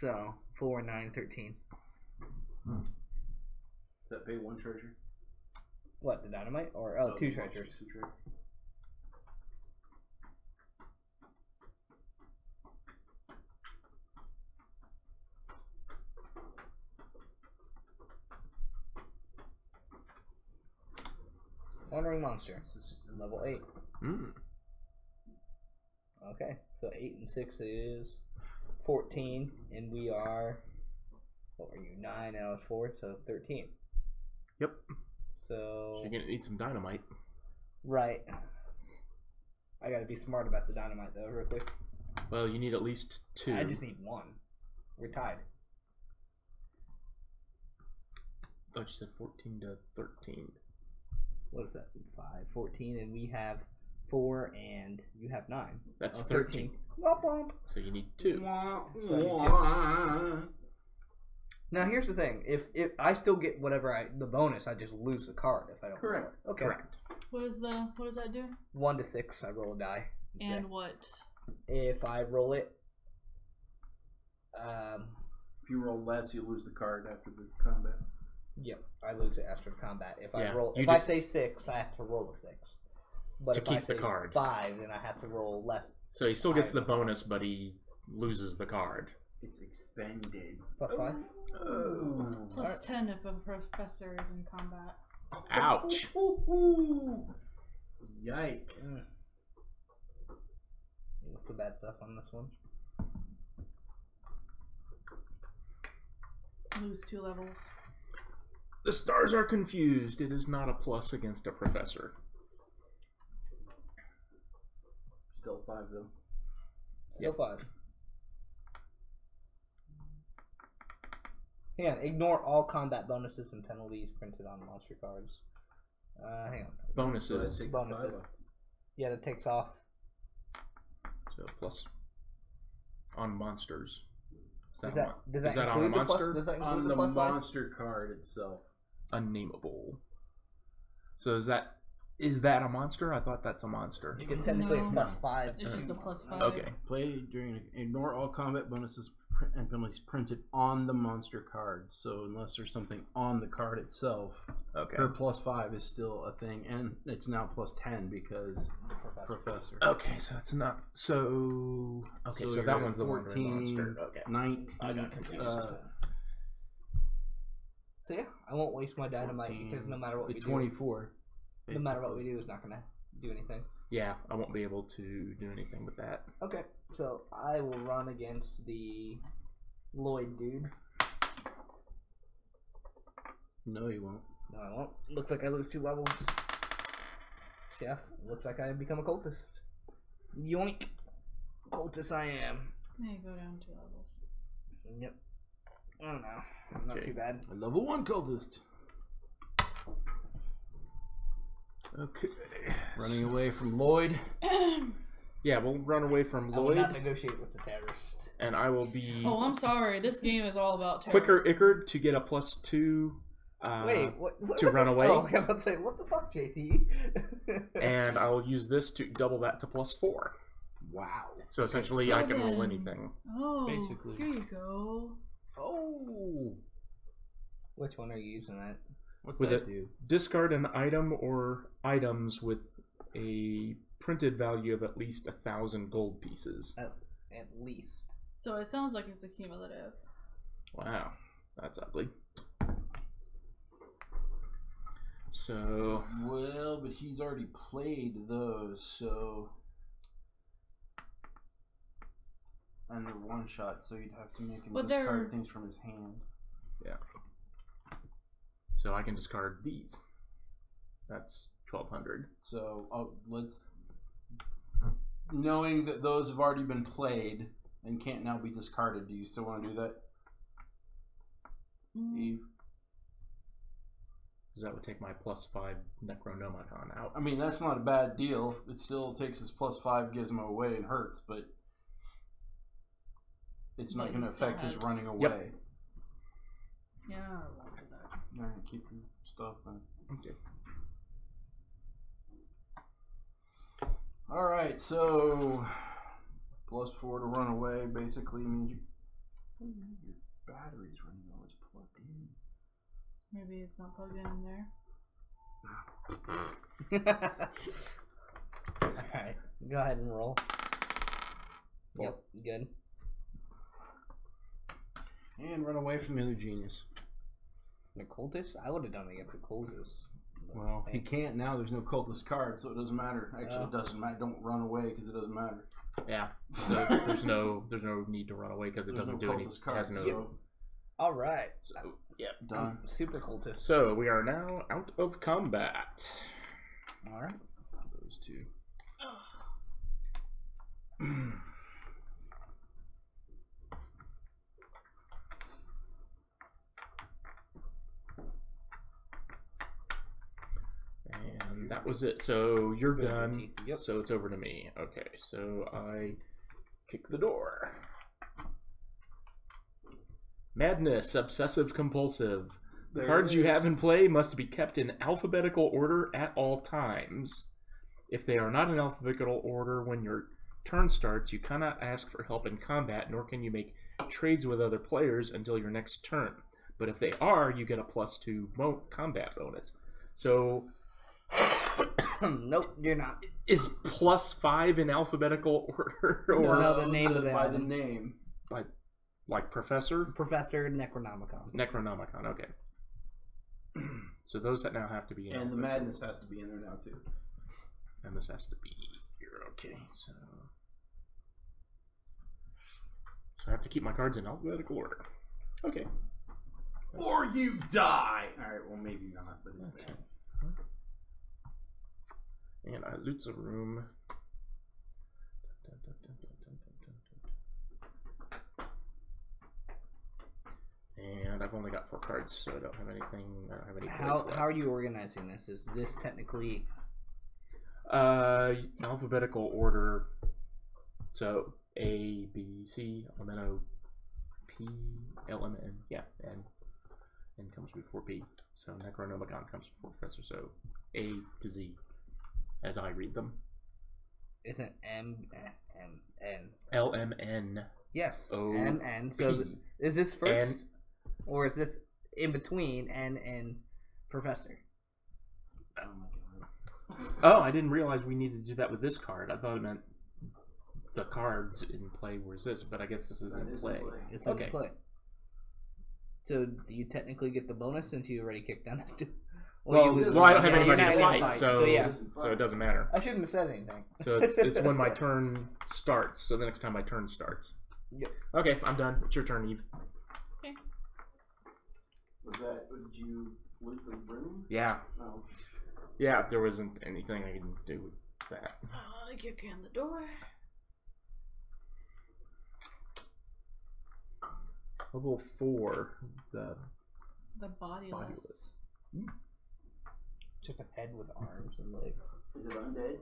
S2: So, 4, 9, 13.
S1: Does that pay 1 treasure?
S2: What, the dynamite? Or, two treasures.
S1: 2 treasures.
S2: Wandering monster. Level 8.
S4: Mm.
S2: Okay, so 8 and 6 is 14, and we are, what were you, 9 and I was 4, so 13.
S4: Yep.
S2: So,
S4: You're gonna need some dynamite.
S2: right. I gotta be smart about the dynamite though, real quick.
S4: Well, you need at least 2.
S2: I just need 1. We're tied.
S4: I thought you said 14 to 13.
S2: What is that? 5, 14, and we have 4, and you have 9.
S4: That's
S2: Oh,
S4: 13.
S2: Womp womp.
S4: So you need 2.
S2: So I need 2. Now here's the thing: if I still get whatever the bonus, I just lose the card if I don't.
S1: Correct.
S2: roll it. Okay.
S4: Correct.
S3: What does that do?
S2: 1 to 6, I roll a die.
S3: And
S2: So
S3: what?
S2: if I roll it,
S1: If you roll less, you lose the card after the combat.
S2: yep, I lose it after combat. If I
S4: Yeah,
S2: roll,
S4: you
S2: if I
S4: just-
S2: say 6, I have to roll a 6. But
S4: To
S2: if I
S4: keep the
S2: say
S4: card.
S2: 5, then I have to roll less.
S4: So he still gets the
S2: Higher.
S4: bonus, but he loses the card.
S1: It's expended.
S2: Plus 5.
S1: Oh.
S3: Plus
S2: Alright.
S3: 10 if a professor is in combat.
S4: Ouch.
S1: Yikes.
S2: What's the bad stuff on this one?
S3: Lose 2 levels.
S4: The stars are confused. It is not a plus against a professor.
S1: Still 5 though.
S2: Still 5. Hang on. Ignore all combat bonuses and penalties printed on monster cards. Hang on.
S4: Bonuses.
S1: Take
S2: Bonuses.
S1: 5 off.
S2: Yeah, that takes off.
S4: So plus on monsters. Is
S2: Does
S4: that,
S2: that
S4: is that on a
S2: include the plus?
S4: monster?
S2: Does that include
S1: On
S2: the
S1: the
S2: plus 5?
S1: monster card itself.
S4: Unnameable. So is that a monster? I thought that's a monster.
S2: You can technically
S3: No.
S2: a plus 5.
S3: It's just a plus 5.
S4: Okay.
S1: Play during ignore all combat bonuses and penalties printed on the monster card. So unless there's something on the card itself,
S4: Okay.
S1: her plus 5 is still a thing, and it's now plus 10 because professor.
S4: Okay, so it's not so. Okay, so
S1: you're
S4: that
S1: at
S4: one's the wandering
S1: 14,
S4: monster. Okay.
S1: 19.
S4: I got confused.
S2: So yeah, I won't waste my dynamite because no matter what we do,
S1: 24.
S2: no matter what we do, it's not gonna do anything.
S4: Yeah, I won't be able to do anything with that.
S2: Okay, so I will run against the Lloyd dude.
S1: No, you won't.
S2: No, I won't. Looks like I lose 2 levels. Chef, looks like I become a cultist. Yoink. Cultist I am.
S3: Now you go down 2 levels.
S2: Yep. I don't know. Not
S4: Okay.
S2: too bad.
S1: A level 1 cultist.
S4: Okay.
S1: Running away from Lloyd.
S4: Yeah, we'll run away from
S2: I will not
S4: Lloyd,
S2: negotiate with the terrorist.
S4: and I will be
S3: Oh, I'm sorry. This game is all about terrorists.
S4: quicker Ickard to get a +2
S2: Wait, what
S4: to run away.
S2: Oh, I'm about to say, what the fuck, JT?
S4: And I'll use this to double that to +4.
S2: Wow.
S4: So essentially, I can roll anything.
S3: Oh,
S2: Basically.
S3: here you go.
S2: Oh. Which one are you using that? What's
S4: With
S2: that
S4: it,
S2: do?
S4: discard an item or items with a printed value of at least 1,000 gold pieces.
S2: At least.
S3: So it sounds like it's a cumulative.
S4: Wow, that's ugly. So,
S1: Well, but he's already played those, so. And they're one shot, so you'd have to make him
S3: But
S1: discard
S3: they're-
S1: things from his hand.
S4: yeah. So I can discard these. That's 1,200.
S1: So let's. Knowing that those have already been played and can't now be discarded, do you still want to do that, Eve?
S4: Because that would take my +5 Necronomicon out.
S1: I mean, that's not a bad deal. It still takes his +5 gizmo away and hurts, but it's not
S3: But
S1: going to
S3: he still
S1: affect his
S3: has-
S1: running away.
S4: Yep.
S3: Yeah, I won't do that.
S1: Alright, keep your stuff then.
S4: Okay.
S1: Alright, so +4 to run away basically means your battery's running low. It's plugged in.
S3: Maybe it's not plugged in there.
S2: Alright, go ahead and roll. Yep, good.
S1: And run away from the other genius.
S2: The cultist? I would have done it against the cultist.
S1: Well, he can't now. There's no cultist card, so it doesn't matter. Actually, it doesn't matter. Don't run away because it doesn't matter.
S4: Yeah. So there's no need to run away because it
S1: There's
S4: doesn't
S1: no
S4: do anything.
S1: cultist
S4: It
S1: card,
S4: has no.
S1: so
S2: Alright.
S4: So, yeah.
S1: done.
S2: Super cultist.
S4: So we are now out of combat.
S2: Alright.
S1: Those two.
S4: And that was it. So you're
S2: Good,
S4: done.
S2: JT. Yep.
S4: So it's over to me. Okay. So I kick the door. Madness, obsessive compulsive. The
S1: There
S4: cards
S1: it
S4: you
S1: is.
S4: have in play must be kept in alphabetical order at all times. If they are not in alphabetical order when your turn starts, you cannot ask for help in combat, nor can you make trades with other players until your next turn. But if they are, you get a +2 combat bonus. So,
S2: Nope, you're not.
S4: is +5 in alphabetical order? Or
S2: No, the name of the
S1: by the
S2: album.
S1: name.
S4: like Professor?
S2: Professor Necronomicon.
S4: Necronomicon, okay. So those that now have to be in
S1: And the
S4: alphabetical
S1: madness has to be in there now too.
S4: And this has to be here. Okay, so I have to keep my cards in alphabetical order. Okay.
S1: Or you die. All right. Well, maybe not, but it's
S4: Okay.
S1: bad.
S4: And I loot the room. And I've only got 4 cards, so I don't have anything. I don't have any.
S2: How
S4: plays
S2: are
S4: left.
S2: you organizing this? Is this technically
S4: Alphabetical order. So A, B, C, Elemento, P, L, M, N. Yeah, and N comes before P. So Necronomicon comes before Professor. So A to Z, as I read them.
S2: isn't M N?
S4: L, M, N.
S2: Yes,
S4: O,
S2: M N. So
S4: P.
S2: is this first,
S4: N.
S2: or is this in between N and Professor?
S1: Oh my god.
S4: Oh, I didn't realize we needed to do that with this card. I thought it meant the cards in play were this, but I guess this is
S1: That
S4: in
S1: is in
S4: play.
S1: play.
S2: It's
S4: Okay.
S2: in play. So do you technically get the bonus since you already kicked down?
S4: Well,
S2: you lose.
S4: well, I don't have
S2: Yeah,
S4: anybody
S2: you're
S4: to
S2: not in a
S4: fight, so
S2: yeah.
S4: so it doesn't matter.
S2: I shouldn't have said anything.
S4: So it's when my turn starts. So the next time my turn starts.
S2: Yep.
S4: Okay, I'm done. It's your turn, Eve.
S1: Was that? Did you loot the room?
S4: Yeah,
S1: No.
S4: yeah. If there wasn't anything I can do with that.
S3: I kick in the door.
S4: Level 4, the
S3: The bodiless.
S4: bodiless.
S2: Just a head with arms and legs.
S1: Is it undead?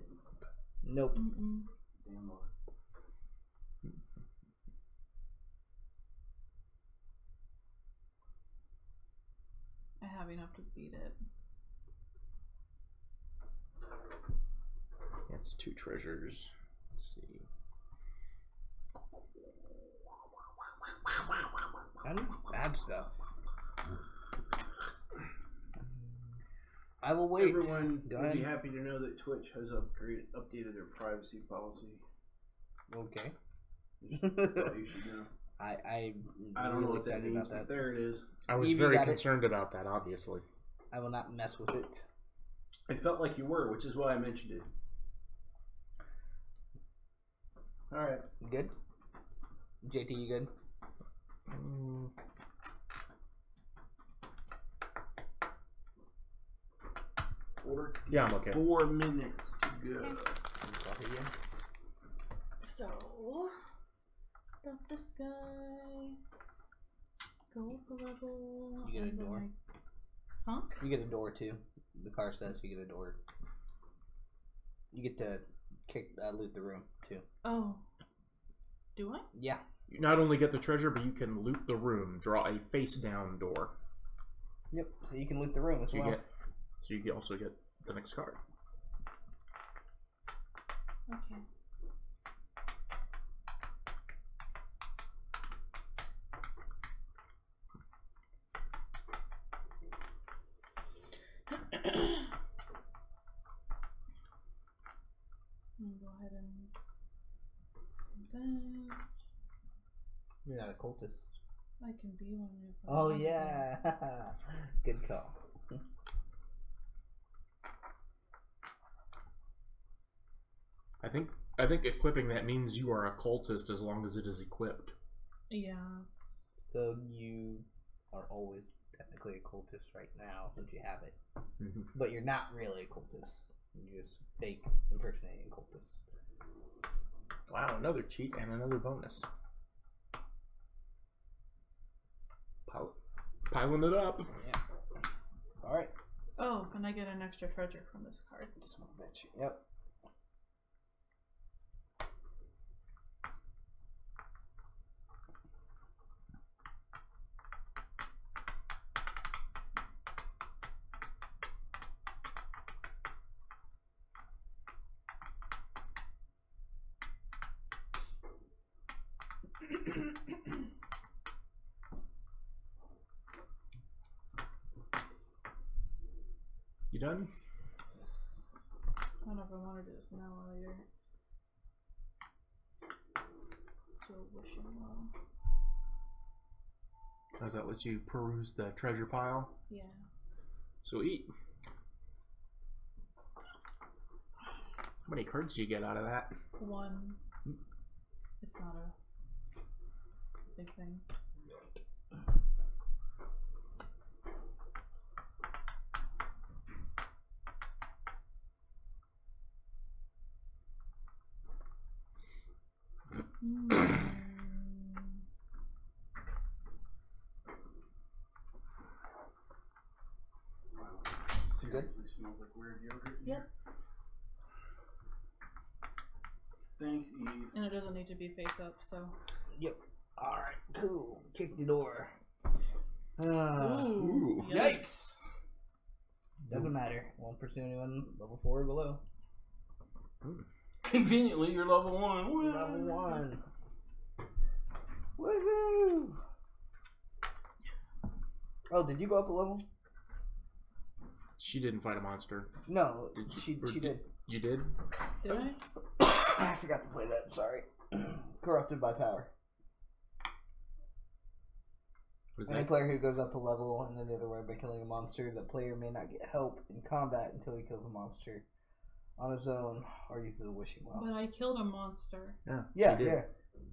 S2: Nope.
S3: Mm-mm.
S1: Damn Lord.
S3: I have enough to beat it.
S4: That's 2 treasures. Let's see.
S2: I need bad stuff. I will wait.
S1: Everyone
S2: Go
S1: will be
S2: ahead.
S1: happy to know that Twitch has updated their privacy policy.
S2: Okay.
S1: Well, you should know.
S2: I
S1: don't know what that
S2: excited
S1: means,
S2: about
S1: but
S2: that.
S1: there it is.
S4: I was
S2: Evie
S4: very
S2: got it.
S4: concerned about that, obviously.
S2: I will not mess with it.
S1: I felt like you were, which is why I mentioned it. Alright.
S2: You good? JT, you good?
S4: Yeah, I'm okay.
S1: 4 minutes to go.
S3: So, got this guy. Go up a level.
S2: You get a
S3: and then
S2: door.
S3: Huh?
S2: You get a door too. The car says you get a door. You get to loot the room too.
S3: Oh. Do I?
S2: Yeah.
S4: You not only get the treasure, but you can loot the room. Draw a face-down door.
S2: Yep. So you can loot the room as well.
S4: So you also get the next card.
S3: Okay. Go ahead and that.
S2: You're not a cultist.
S3: I can be one if I
S2: Oh
S3: want to be.
S2: yeah. Good call.
S4: I think equipping that means you are a cultist as long as it is equipped.
S3: Yeah.
S2: So you are always technically a cultist right now since you have it.
S4: Mm-hmm.
S2: But you're not really a cultist. You're just fake impersonating cultists.
S4: Wow, another cheat and another bonus. Piling it up.
S2: Yeah. Alright.
S3: Oh, and I get an extra treasure from this card.
S2: Son of a bitch. Yep.
S4: You done?
S3: I don't know if I want to do this now or later. So wishing well.
S4: Does that let you peruse the treasure pile?
S3: Yeah.
S4: So eat. How many cards do you get out of that?
S3: 1. It's not a big thing.
S1: Seriously smells like weird yogurt. in
S3: Yep.
S1: here. Thanks, Eve.
S3: And it doesn't need to be face up, so.
S2: Yep. Alright, cool. Kick the door.
S3: Ooh.
S2: Yikes! Doesn't matter. Won't pursue anyone level 4 or below.
S1: Conveniently, you're level 1. Woo!
S2: Level 1. Woohoo! Oh, did you go up a level?
S4: She didn't fight a monster.
S2: No,
S4: Did you-
S2: she
S4: or
S2: did.
S4: You did?
S3: Did I?
S2: I forgot to play that, sorry. Corrupted by power.
S4: What is
S2: Any
S4: that?
S2: player who goes up a level and then the other way by killing a monster, the player may not get help in combat until he kills a monster on his own or uses a wishing well.
S3: But I killed a monster.
S2: Yeah,
S4: you did.
S2: yeah.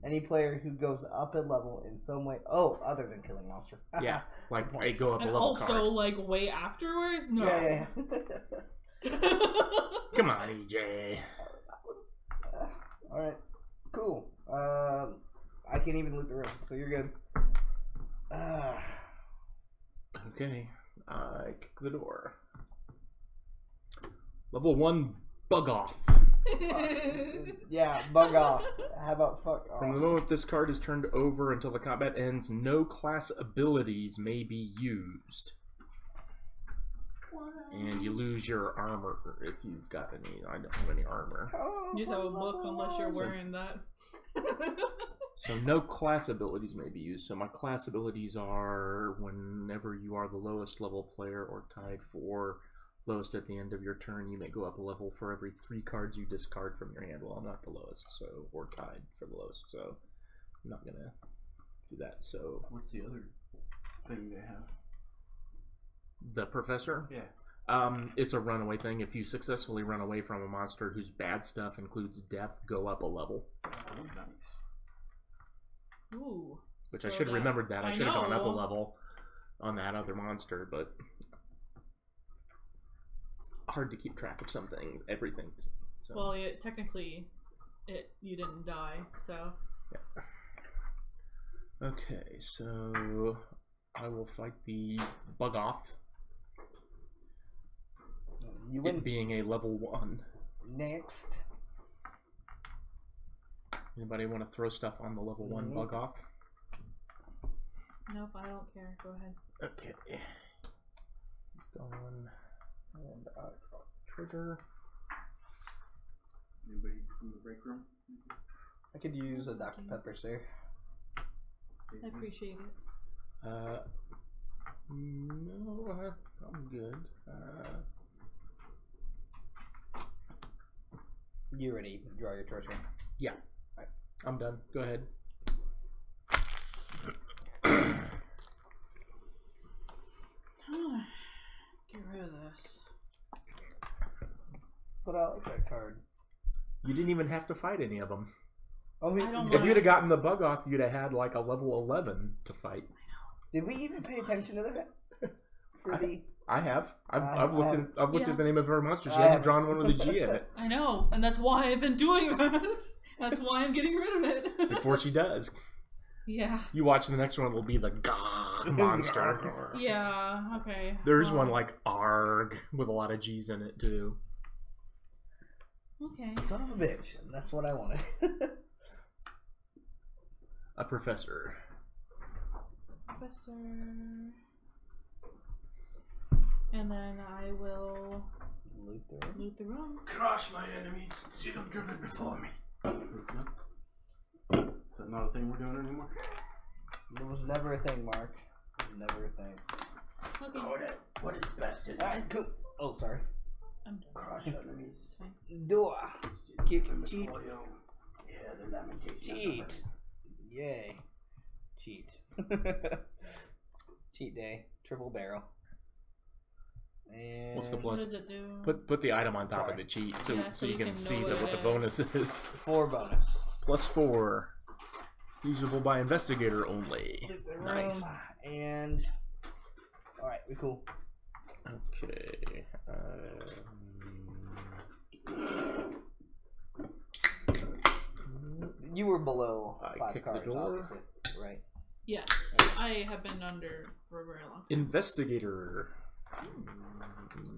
S2: Any player who goes up a level in some way, other than killing a monster.
S4: Yeah, like I go up a
S3: And
S4: level
S3: also,
S4: card.
S3: like, way afterwards? No.
S2: Yeah.
S4: Come on, EJ.
S2: Alright, cool. I can't even loot the room, so you're good.
S4: Okay, I kick the door. Level 1, bug off.
S2: Yeah, bug off. How about fuck off?
S4: From the moment this card is turned over until the combat ends, no class abilities may be used. And you lose your armor if you've got any. I don't have any armor.
S2: Oh,
S3: You just have a book unless you're wearing that.
S4: So no class abilities may be used. So my class abilities are whenever you are the lowest level player or tied for lowest at the end of your turn, you may go up a level for every 3 cards you discard from your hand. Well, I'm not the lowest, so or tied for the lowest, so I'm not gonna do that. So
S1: What's the other thing they have?
S4: the professor,
S1: Yeah.
S4: it's a runaway thing. If you successfully run away from a monster whose bad stuff includes death, go up a level.
S1: Oh, nice.
S3: Ooh.
S4: Which
S3: So
S4: I should have remembered that. I should have gone up a
S3: know.
S4: level on that other monster, but hard to keep track of some things, everything. So.
S3: Well, technically, you didn't die, so.
S4: Yeah. Okay, so I will fight the bug off.
S2: You win.
S4: It being a level 1.
S2: Next.
S4: Anybody want to throw stuff on the level 1 bug off?
S3: Nope, I don't care. Go ahead.
S4: Okay. He's gone. And I draw the trigger.
S1: Anybody from the break room?
S2: I could use a Dr. Pepper, sir.
S3: I appreciate it.
S4: No, I'm good.
S2: You ready? Draw your treasure.
S4: Yeah. I'm done. Go ahead.
S3: Get rid of this.
S2: But I like that card.
S4: You didn't even have to fight any of them.
S2: Oh,
S3: I don't
S4: If you'd have gotten the bug off, you'd have had like a level 11 to fight.
S2: did we even pay attention to that? For the
S4: I have. I've looked
S3: Yeah.
S4: at the name of her monster. She
S2: I
S4: hasn't
S2: haven't.
S4: drawn one with a G in it
S3: I know, and that's why I've been doing that. That's why I'm getting rid of it.
S4: before she does.
S3: Yeah.
S4: You watch the next one will be the Gah monster.
S3: Yeah, okay.
S4: There's
S3: Well,
S4: one like Arg with a lot of G's in it too.
S3: Okay.
S2: son of a bitch. That's what I wanted.
S4: A professor.
S3: Professor. And then I will
S2: Loot the room.
S3: loot the room.
S1: Crush my enemies, see them driven before me. Is that not a thing we're doing anymore?
S2: It was never a thing, Mark. Never a thing.
S3: Okay.
S1: What is best in
S2: Alright, cool. Oh, sorry.
S3: I'm done.
S1: Crush enemies.
S3: It's fine.
S2: Door. Kick, cheat.
S1: Yeah, the lamentation.
S2: Cheat. Yay. Cheat. Cheat day. Triple barrel. And
S4: What's the
S3: What
S4: plus?
S3: does it do?
S4: Put the item on top
S2: Sorry.
S4: of the cheat so,
S3: Yeah,
S4: so you can
S3: know
S4: see
S3: what
S4: what
S3: it
S4: the
S3: is.
S4: bonus is.
S2: 4 bonus.
S4: +4. Usable by investigator only.
S2: Loot the room.
S4: Nice.
S2: And alright, we cool.
S4: Okay.
S2: You were below
S4: I
S2: 5
S4: kicked the
S2: cards,
S4: door.
S2: obviously. Right.
S3: Yes. I have been under for a very long time.
S4: Investigator.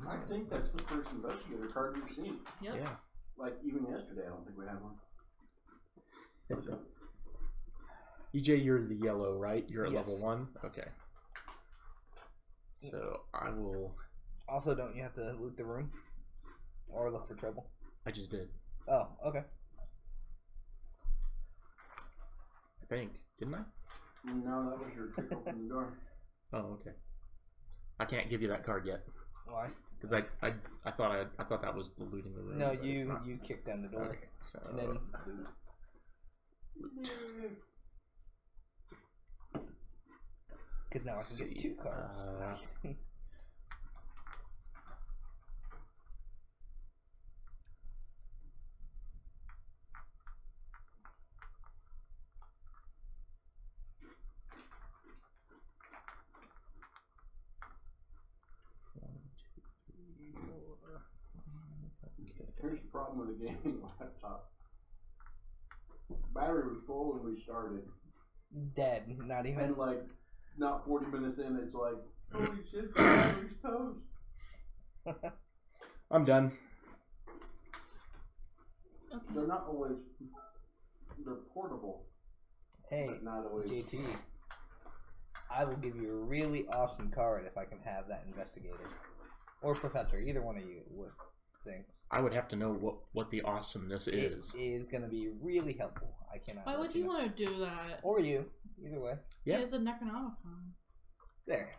S1: I think that's the first investigator card we've seen.
S3: Yep.
S4: Yeah.
S1: Like, even yesterday, I don't think we had one.
S4: EJ, you're the yellow, right? You're at
S2: Yes.
S4: level 1? Okay. So I will.
S2: Also, don't you have to loot the room? Or look for trouble?
S4: I just did.
S2: Oh, okay.
S4: I think. Didn't I?
S1: No, that was your kick open the door.
S4: Oh, okay. I can't give you that card yet.
S2: Why?
S4: Because I thought that was the looting the room.
S2: No,
S4: but it's not.
S2: you kicked down the door.
S4: Okay, so
S2: And then
S4: loot.
S2: because now I can get 2 cards.
S1: Here's the problem with a gaming laptop. Battery was full when we started.
S2: Dead. Not even.
S1: And like, not 40 minutes in, it's like, holy shit, the battery's toast.
S4: I'm done.
S3: Okay.
S1: They're not always, they're portable,
S2: Hey,
S1: but not always.
S2: JT. I will give you a really awesome card if I can have that investigated. Or professor, either one of you would think.
S4: I would have to know what the awesomeness is.
S2: It is going to be really helpful. I cannot.
S3: Why would you want to do that?
S2: Or you, either way.
S4: Yeah.
S3: He has a Necronomicon.
S2: There.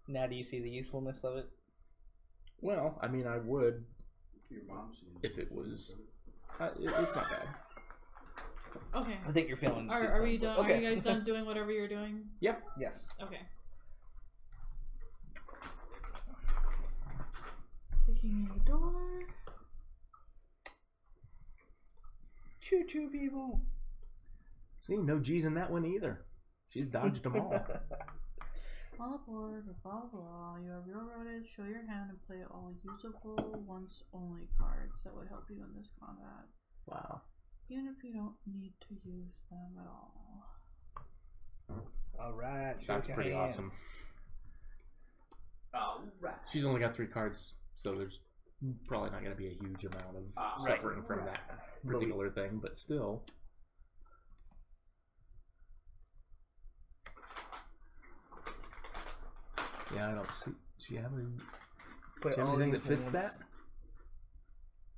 S2: Now, do you see the usefulness of it?
S4: Well, I mean, I would
S1: Your mom's
S4: if it was. It's not bad.
S3: Okay.
S2: I think you're feeling.
S3: Are we done?
S2: Okay.
S3: Are you guys done doing whatever you're doing?
S4: Yep.
S2: Yes.
S3: Okay. Kicking in the door.
S2: Choo choo, people.
S4: See, no G's in that one either. She's dodged them all.
S3: On the board, blah blah blah. You have railroaded, show your hand, and play all usable once only cards that would help you in this combat.
S4: Wow.
S3: Even if you don't need to use them at all.
S2: Alright.
S4: That's pretty awesome.
S1: Alright.
S4: She's only got 3 cards, so there's probably not going to be a huge amount of suffering from that particular thing, but still. Yeah, I don't see. Do you have anything that fits that?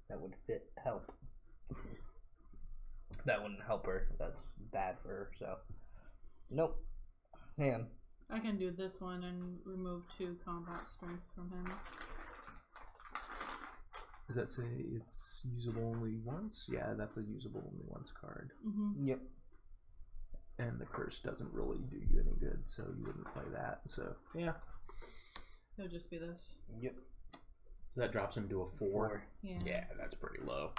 S2: That would help. That wouldn't help her. That's bad for her, so. Nope. Man.
S3: I can do this one and remove 2 combat strength from him.
S4: Does that say it's usable only once? Yeah, that's a usable only once card.
S3: Mm-hmm.
S2: Yep.
S4: And the curse doesn't really do you any good, so you wouldn't play that. So, yeah.
S3: It'll just be this.
S2: Yep.
S4: So that drops him to a 4.
S3: Yeah.
S4: Yeah, that's pretty low.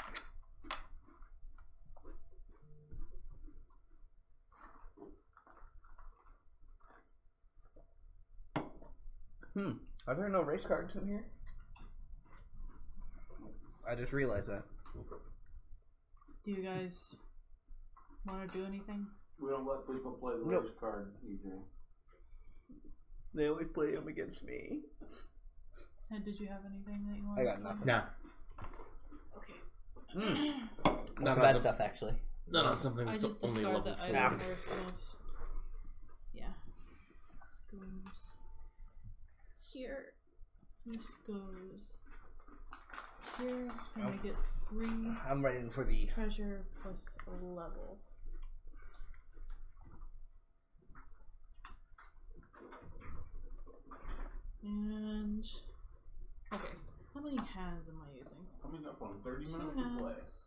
S2: Are there no race cards in here? I just realized that.
S3: Do you guys want to do anything?
S1: We don't let people play the race card, EJ.
S2: They always play them against me.
S3: And did you have anything that you wanted
S2: I got
S3: to
S2: nothing.
S4: Nah.
S3: Okay.
S2: That's bad stuff, actually.
S4: No, not something
S3: I
S4: that's
S3: just
S4: only
S3: discard
S4: level
S3: the
S4: 4.
S3: item worthless. Yeah. This goes here. This goes here. And I get 3
S2: I'm ready for the
S3: treasure plus a level. And okay, how many hands am I using?
S1: Coming up on 30 minutes
S3: 2
S1: of play.
S3: hands.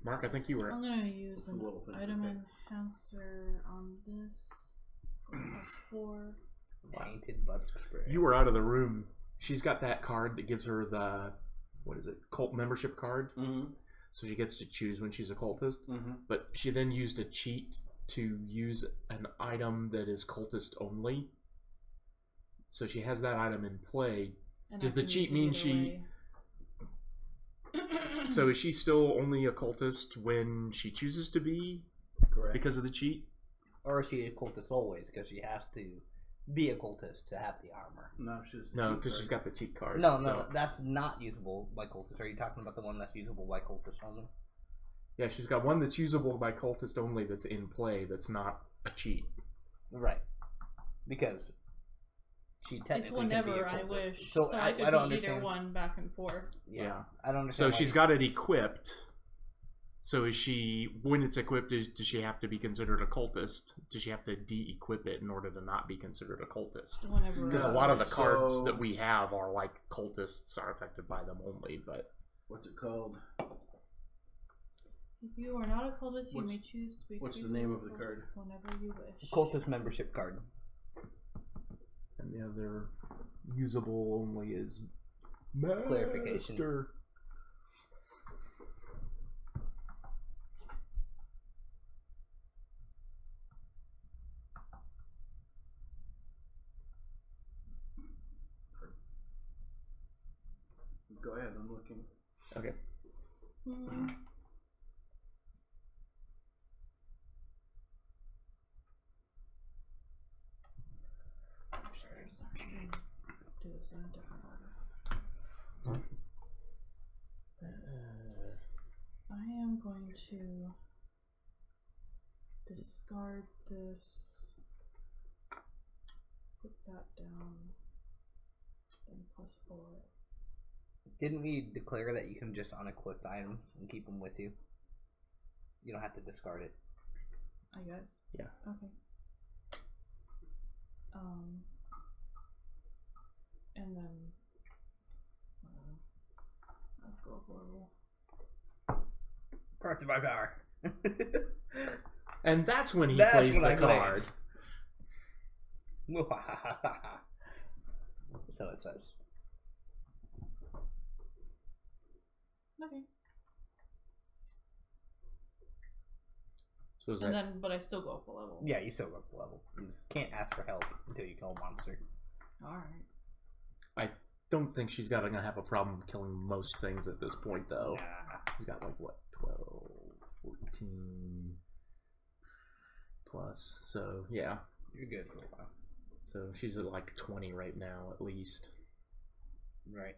S4: Mark, I think you were.
S3: I'm gonna use
S1: the
S3: an
S1: little things,
S3: item
S1: okay.
S3: enhancer on this. +4.
S2: tainted butt spray.
S4: You were out of the room. She's got that card that gives her the, what is it, cult membership card.
S1: Mm-hmm.
S4: So she gets to choose when she's a cultist.
S1: Mm-hmm.
S4: But she then used a cheat to use an item that is cultist only. So she has that item in play.
S3: And
S4: Does
S3: I
S4: the
S3: can
S4: cheat
S3: use it
S4: mean
S3: either
S4: she-
S3: way.
S4: So is she still only a cultist when she chooses to be
S1: Correct.
S4: because of the cheat?
S2: Or is she a cultist always? Because she has to be a cultist to have the armor.
S1: No, she's
S4: No, because she's got the cheat card.
S2: No,
S4: so-
S2: that's not usable by cultists. Are you talking about the one that's usable by cultists only?
S4: Yeah, she's got one that's usable by cultist only that's in play that's not a cheat.
S2: Right. Because she
S3: It's
S2: technically can be a
S3: whenever I
S2: cultist.
S3: wish.
S2: So,
S3: So I could
S2: I don't
S3: be either
S2: understand.
S3: one back and forth.
S2: Yeah, I don't
S4: So
S2: understand.
S4: she's got it equipped. So is she, when it's equipped, does she have to be considered a cultist? Does she have to de-equip it in order to not be considered a cultist?
S3: Whenever.
S4: Because
S3: I
S4: a lot of the
S3: wish.
S4: cards
S1: So-
S4: that we have are like cultists are affected by them only, but
S1: What's it called?
S3: If you are not a cultist, you
S1: What's-
S3: may choose to be.
S1: what's the
S3: treated
S1: name
S3: as
S1: of
S3: a
S1: the
S3: cultist
S1: card?
S3: Whenever you wish.
S2: cultist membership card.
S4: and the other usable only is
S2: Clarification.
S4: Master.
S1: Go ahead, I'm looking.
S4: Okay.
S3: Do this in a different order. I am going to discard this. Put that down. Then +4.
S2: Didn't we declare that you can just unequip items and keep them with you? You don't have to discard it.
S3: I guess.
S4: Yeah.
S3: Okay. And then let's go horrible.
S2: Parts of my power.
S4: And that's when he
S2: That's
S4: plays
S2: when
S4: the
S2: I
S4: card.
S2: So it says.
S3: Okay.
S4: So is
S3: And
S4: that
S3: then, but I still go up a level.
S2: Yeah, you still go up the level. You just can't ask for help until you kill a monster.
S3: Alright.
S4: I don't think she's gonna have a problem killing most things at this point, though.
S2: Nah.
S4: She's got like what, 12, 14 plus. So yeah.
S2: You're good for a while.
S4: So she's at like 20 right now, at least.
S2: Right.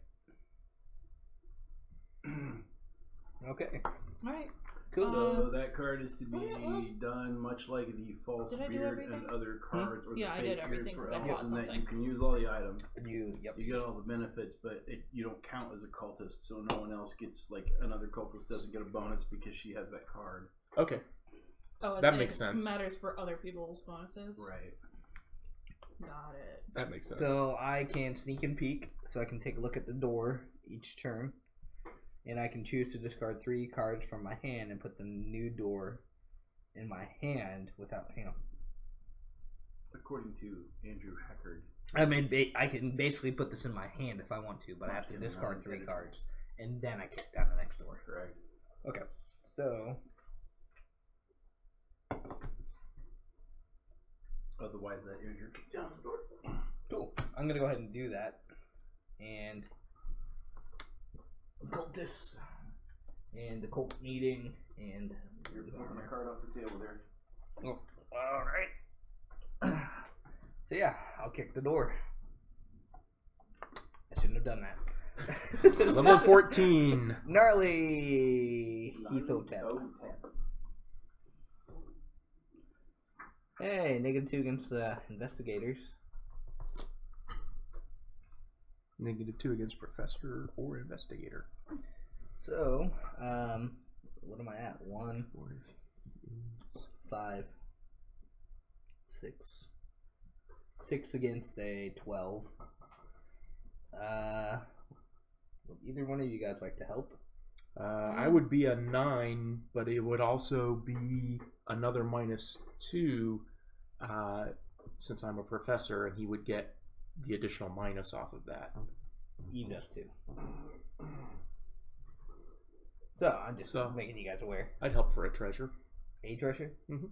S2: Okay.
S3: Alright.
S2: Cool.
S1: So that card is to be
S3: what else?
S1: done much like the false
S3: Did I do
S1: beard
S3: everything?
S1: and other cards, or the
S3: Yeah, I
S1: fake
S3: did
S1: beards
S3: everything
S1: for
S3: 'cause I bought
S1: elves, and that you
S3: something.
S1: can use all the items.
S2: Yep.
S1: You get all the benefits, but you don't count as a cultist, so no one else gets, like, another cultist doesn't get a bonus because she has that card.
S4: Okay.
S3: Oh,
S4: That makes sense.
S3: Matters for other people's bonuses.
S1: Right.
S3: Got it.
S4: That makes sense.
S2: So I can sneak and peek, so I can take a look at the door each turn. And I can choose to discard 3 cards from my hand and put the new door in my hand without,
S1: According to Andrew Hackard.
S2: I mean, I can basically put this in my hand if I want to, but I have to discard 3 cards. And then I kick down the next door.
S1: Correct.
S2: Okay. So,
S1: Otherwise, that Andrew kicked down the door.
S2: cool. I'm going to go ahead and do that. And cultist and the cult meeting and
S1: You're pulling a card off the table there.
S2: oh, all right. So yeah, I'll kick the door. I shouldn't have done that.
S4: Level 14.
S2: Gnarly Ethotep. Hey, -2 against investigators.
S4: -2 against professor or investigator.
S2: So, what am I at? 1, 5, 6. 6 against a 12. Would either one of you guys like to help?
S4: I would be a 9, but it would also be another -2 since I'm a professor, and he would get the additional minus off of that.
S2: He does too. So I'm just making you guys aware.
S4: I'd help for a treasure.
S2: A treasure?
S4: Mm-hmm.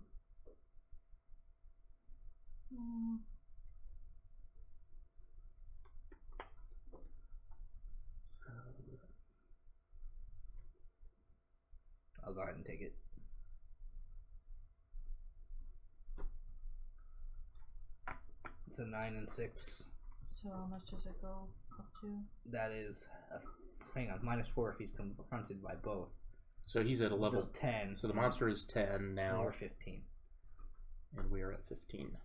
S2: I'll go ahead and take it. It's a 9 and 6.
S3: So how much does it go up to?
S2: That is, hang on, -4 if he's confronted by both.
S4: So he's at a level
S2: Does 10.
S4: So the monster is 10 now,
S2: Or 15.
S4: and we are at 15.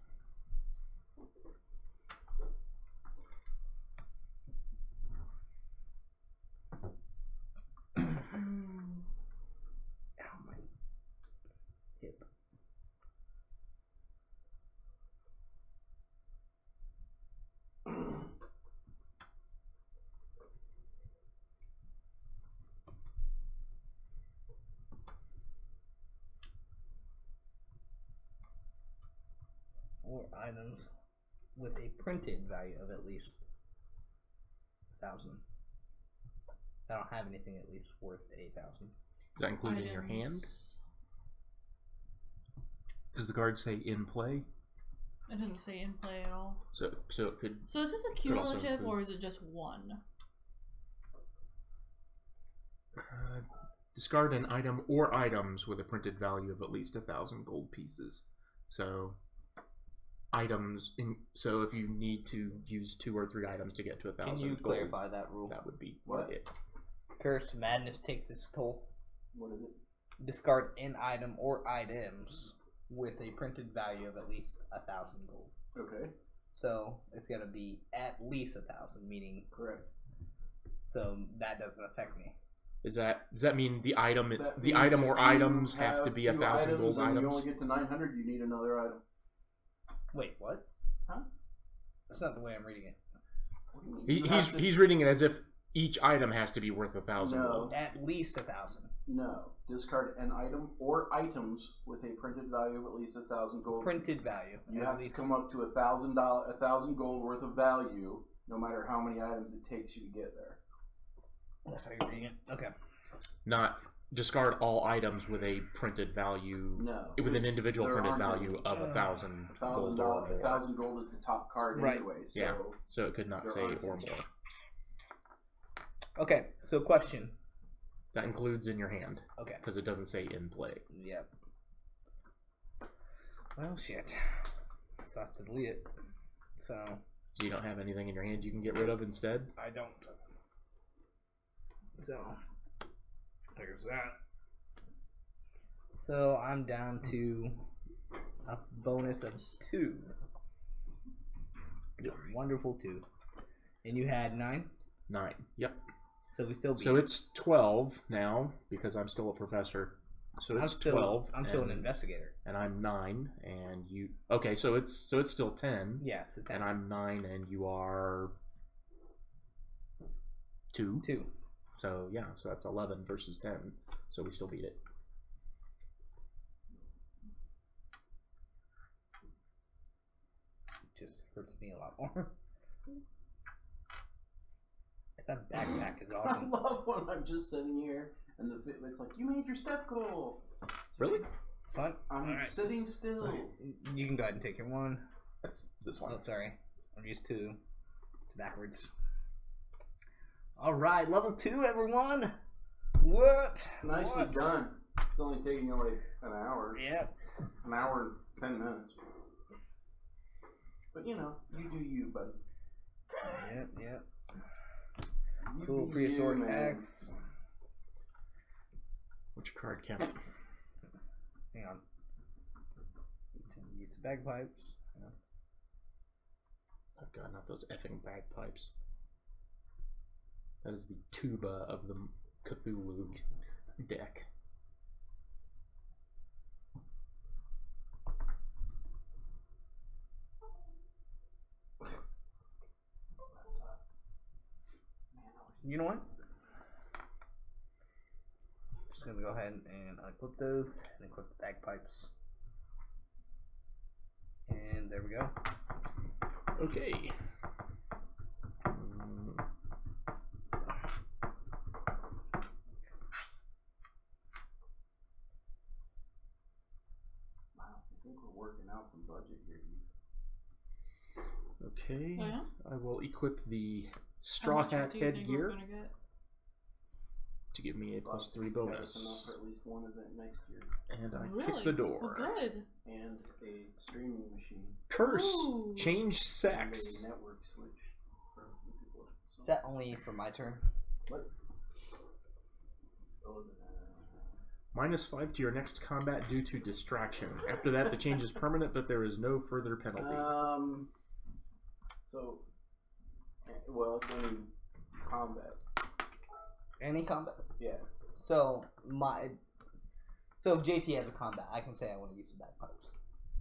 S2: Ow, my hip. Or items with a printed value of at least 1,000. I don't have anything at least worth 8,000.
S4: Is that included in your hand?
S3: Items.
S4: Does the card say in play?
S3: It doesn't say in play at all.
S4: So it could.
S3: So is this a
S4: Could also
S3: cumulative
S4: include-
S3: or is it just one?
S4: Discard an item or items with a printed value of at least 1,000 gold pieces. So items so if you need to use 2 or 3 items to get to 1,000
S2: Can you
S4: gold,
S2: clarify that rule?
S4: that would be
S1: What?
S4: it.
S2: Curse Madness takes its toll.
S1: What is it?
S2: Discard an item or items with a printed value of at least 1,000 gold.
S1: Okay.
S2: So it's gonna be at least 1,000, meaning
S1: Correct.
S2: so that doesn't affect me.
S4: Does that mean the item
S1: That
S4: the
S1: means
S4: item
S1: if
S4: or
S1: you
S4: items have to be
S1: 2
S4: 1,000 gold
S1: and
S4: items?
S1: you only get to 900, you need another item.
S2: Wait, what?
S1: Huh?
S2: That's not the way I'm reading it.
S1: What do you mean? You
S4: He's
S1: have to-
S4: he's reading it as if each item has to be worth 1,000
S1: No.
S4: gold.
S2: At least 1,000.
S1: No. Discard an item or items with a printed value of at least 1,000 gold.
S2: Printed value.
S1: You
S2: at
S1: have to
S2: least.
S1: come up to $1,000 gold worth of value, no matter how many items it takes you to get there.
S2: That's how you're reading it. Okay.
S4: Not discard all items with a printed value.
S1: No.
S4: With an individual
S1: There
S4: printed
S1: aren't
S4: value of 1,000 gold
S1: $1,000
S4: or more.
S1: 1,000 gold is the top card
S4: Right.
S1: anyway. So
S4: Yeah. So it could not
S1: there
S4: say
S1: aren't
S4: or
S1: any.
S4: more.
S2: Okay. So question.
S4: That includes in your hand
S2: Okay.
S4: because it doesn't say in play.
S2: Yep. Well, shit. So I have to delete it. So
S4: So you don't have anything in your hand you can get rid of instead.
S2: I don't. So there's that. So I'm down to a bonus of 2. It's a wonderful 2. And you had 9?
S4: 9. Yep.
S2: So we still beat.
S4: So it's 12 now because I'm still a professor. So it's 12.
S2: I'm still an
S4: and-
S2: investigator.
S4: And I'm 9, and you. Okay, so it's still 10.
S2: Yes, it's
S4: And I'm 9, and you are 2.
S2: 2.
S4: So yeah, so that's 11 versus 10. So we still beat it.
S2: Just hurts me a lot more. That backpack is
S1: I
S2: awesome.
S1: love when I'm just sitting here and it's like, you made your step goal.
S4: Really?
S2: Fun.
S1: I'm
S2: Alright.
S1: sitting still.
S2: You can go ahead and take your one.
S4: That's this one.
S2: Oh, sorry. I'm used to it's backwards. Alright, level 2, everyone! What?
S1: Nicely
S2: What?
S1: done. It's only taking you like an hour.
S2: Yep.
S1: An hour and 10 minutes. But you know, you do you, buddy.
S2: Yep.
S1: You
S2: Cool,
S1: be
S2: prehistoric
S1: you, man.
S2: axe.
S4: What's your card, Cap?
S2: Hang on. Use the bagpipes. Yeah.
S4: Oh god, not those effing bagpipes. That is the tuba of the Cthulhu deck.
S2: You know what? Just gonna go ahead and unclip those and equip the bagpipes. And there we go.
S4: Okay.
S1: Wow, I think we're working out some budget here.
S4: Okay.
S3: Oh, yeah?
S4: I will equip the
S3: How
S4: straw
S3: much
S4: hat
S3: do you think we're
S4: headgear
S3: gonna get?
S4: to give me a plus 3
S1: He's got us enough
S4: bonus.
S1: for at least one event next year.
S4: And I
S3: Really?
S4: kick the door.
S3: Oh, good.
S1: And a streaming machine.
S4: Curse!
S3: Ooh.
S4: Change
S1: And
S4: sex.
S1: a network switch for a few people. So,
S2: Is that only for my turn?
S1: what? Oh,
S4: -5 to your next combat due to distraction. After that, the change is permanent, but there is no further penalty.
S1: So, well, it's only combat.
S2: Any combat?
S1: Yeah.
S2: So if JT has a combat, I can say I want to use the bagpipes.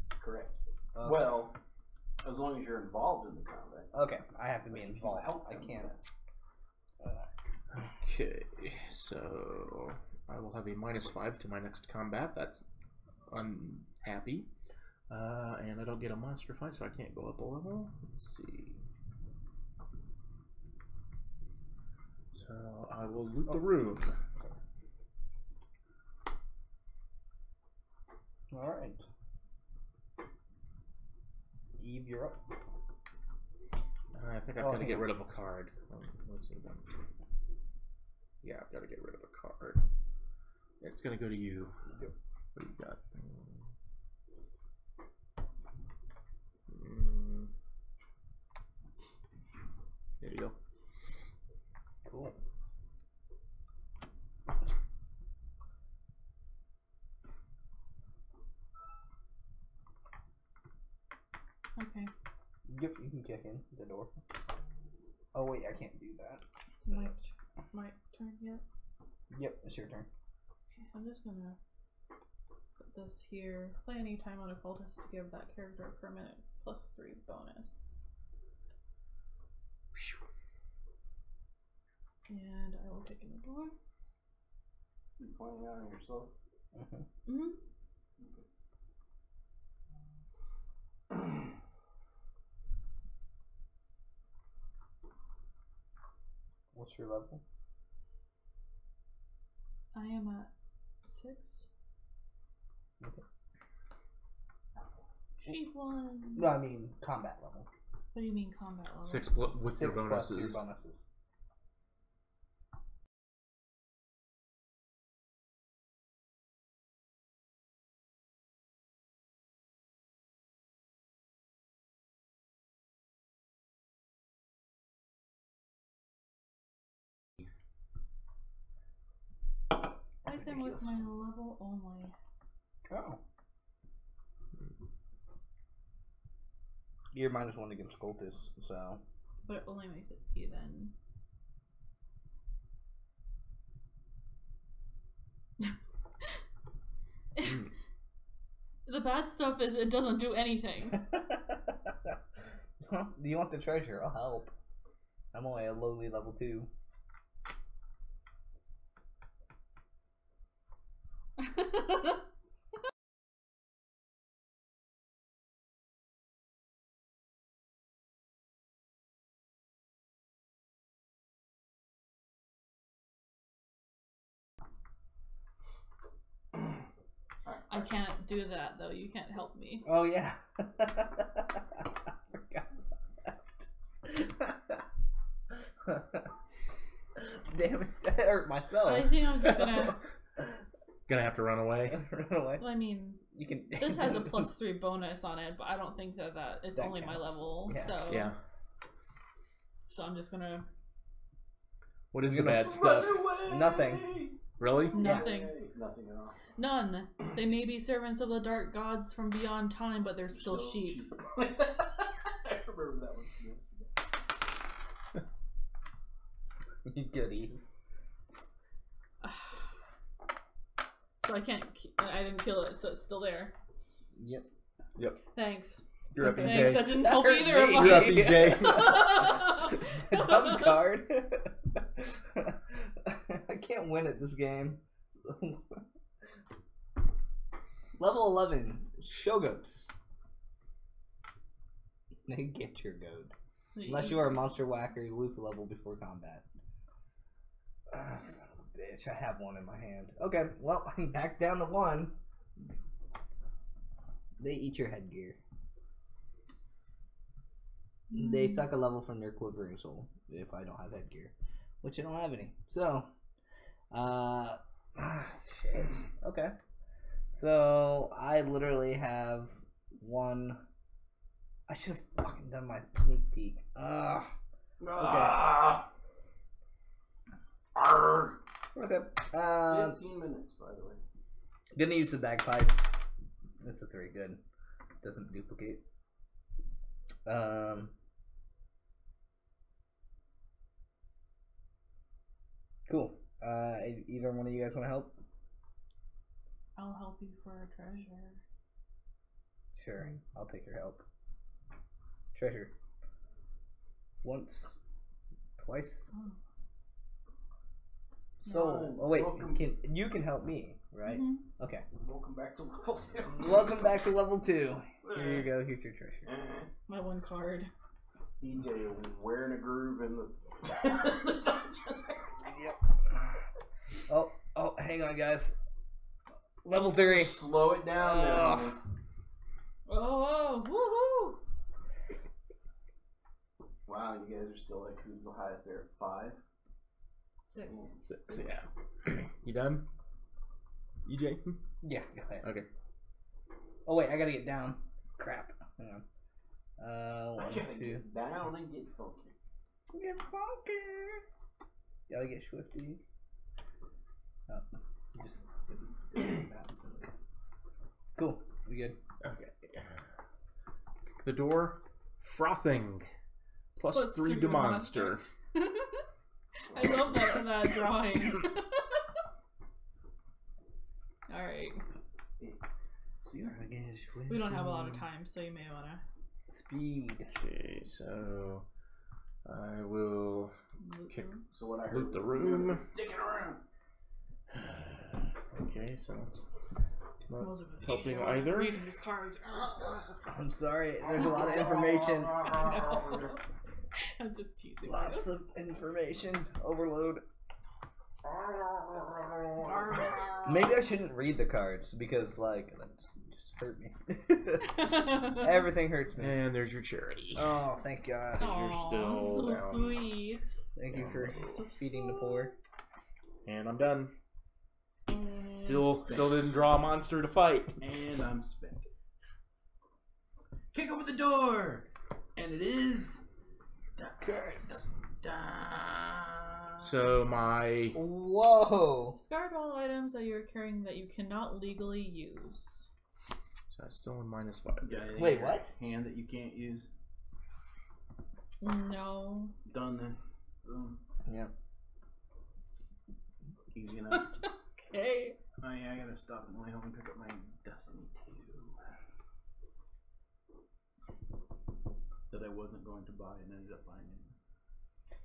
S1: Correct.
S2: Okay.
S1: Well, as long as you're involved in the combat.
S2: Okay, I have to be
S1: Like, you
S2: involved.
S1: help
S2: I
S1: them.
S2: can't.
S4: Okay, so I will have a -5 to my next combat. That's unhappy. And I don't get a monster fight, so I can't go up a level. Let's see. So I will loot the room.
S2: Alright. Eve, you're up.
S4: I think I've got to get rid of a card. Let's see then. Yeah, I've got to get rid of a card. It's gonna go to you.
S2: Yep.
S4: What do you got? There you go.
S2: Cool.
S3: Okay.
S2: Yep, you can kick in the door. Oh wait, I can't do that.
S3: My turn yet?
S2: Yep, it's your turn.
S3: Okay, I'm just gonna put this here. Play any time on a cultist to give that character a permanent +3 bonus. And I will kick in the door.
S1: You pointing out on yourself?
S3: Mm-hmm.
S2: What's your level?
S3: I am at 6.
S2: Okay.
S3: Sheep ones.
S2: No, I mean combat level.
S3: What do you mean combat level?
S4: 6 with your
S2: 6 plus
S4: bonuses.
S2: your bonuses.
S3: Write them with my level only.
S2: Oh. You're -1 against cultists, so.
S3: But it only makes it even. The bad stuff is it doesn't do anything.
S2: Do you want the treasure? I'll help. I'm only a lowly level 2.
S3: I can't do that though. You can't help me.
S2: Oh yeah. I forgot about that. Damn it, that hurt myself.
S3: I think I'm just gonna.
S4: Gonna have to run away.
S2: Run away.
S3: Well, I mean,
S2: You can.
S3: this has a +3 bonus on it, but I don't think that it's
S2: That
S3: only my
S2: counts.
S3: level.
S2: Yeah.
S3: So
S4: Yeah.
S3: So I'm just gonna.
S4: What is the
S2: You're gonna
S4: bad stuff?
S1: Run away!
S2: Nothing.
S4: Really?
S3: Nothing.
S1: Yay. Nothing at all.
S3: None. They may be servants of the dark gods from beyond time, but they're still sheep.
S1: I remember that one from yesterday.
S2: You goody.
S3: So I can't. I didn't kill it, so it's still there.
S2: Yep.
S3: Thanks.
S4: You're up,
S3: Thanks.
S4: EJ.
S3: That didn't
S2: That
S3: help
S2: hurt
S3: either of
S2: me.
S3: us.
S4: You're up, EJ.
S2: Dumb card. I can't win at this game. Level 11, Shogoats. They get your goat. Unless you are a monster whacker, you lose a level before combat. Son of a bitch, I have one in my hand. Okay, well, I'm back down to 1. They eat your headgear. They suck a level from their quivering soul if I don't have headgear, which I don't have any. So, shit. Okay. So I literally have 1. I should have fucking done my sneak peek. Ugh.
S1: Ah! Arrgh.
S2: Okay.
S1: 15 minutes, by the way.
S2: Gonna use the bagpipes. That's a 3. Good. Doesn't duplicate. Cool. Either one of you guys want to help?
S3: I'll help you for a treasure.
S2: Sure. I'll take your help. Treasure. Once. Twice.
S3: Oh.
S2: So, oh wait,
S1: Welcome.
S2: you can help me, right?
S3: Mhm.
S2: Okay.
S1: Welcome back to level 2.
S2: Welcome back to level 2. Here you go. Here's your treasure.
S3: My 1 card.
S1: EJ wearing a groove in the, the dungeon.
S2: Yep. Oh, hang on, guys. Level 3.
S1: Slow it down now.
S3: Oh, woohoo!
S1: Wow, you guys are still like, who's the highest there? 5?
S3: 6.
S4: 6, yeah. You done? EJ?
S2: Yeah, go ahead.
S4: Okay.
S2: Oh wait, I gotta get down. Crap. Hang on. 1, 2.
S1: Get down and get funky.
S2: Get funky. Gotta get swifty. Oh, just didn't that. Cool. We good?
S4: Okay. Kick the door. Frothing. Plus 3 to monster.
S3: I love that drawing. Alright. We don't have a lot of time, so you may wanna
S2: Speed.
S4: Okay, so I will kick
S1: So what I heard
S4: loot the room.
S1: Stick it around.
S4: Okay, so that's not
S3: Most of it-
S4: helping
S3: you know,
S4: either.
S3: Reading his cards.
S2: I'm sorry, there's a lot of information.
S3: I'm just teasing.
S2: Lots of information. Overload. Maybe I shouldn't read the cards because, like, that's just hurt me. Everything hurts me.
S4: And there's your charity.
S2: Oh, thank God.
S4: You're still
S3: so
S4: down.
S3: sweet.
S2: Thank you for feeding the poor.
S4: And I'm done. Still didn't draw a monster to fight.
S1: And I'm spent. Kick over the door! And it is...
S2: Curse.
S4: So my
S2: Whoa.
S3: Discard all items that you're carrying that you cannot legally use.
S4: so I'm still in -5.
S1: You got anything
S2: Wait,
S1: in your
S2: what?
S1: hand that you can't use?
S3: No.
S1: Done then. Boom.
S2: Yep.
S1: Easy enough.
S3: Okay.
S1: Oh yeah, I gotta stop and lay home and pick up my Destiny 2. That I wasn't going to buy and ended up buying it.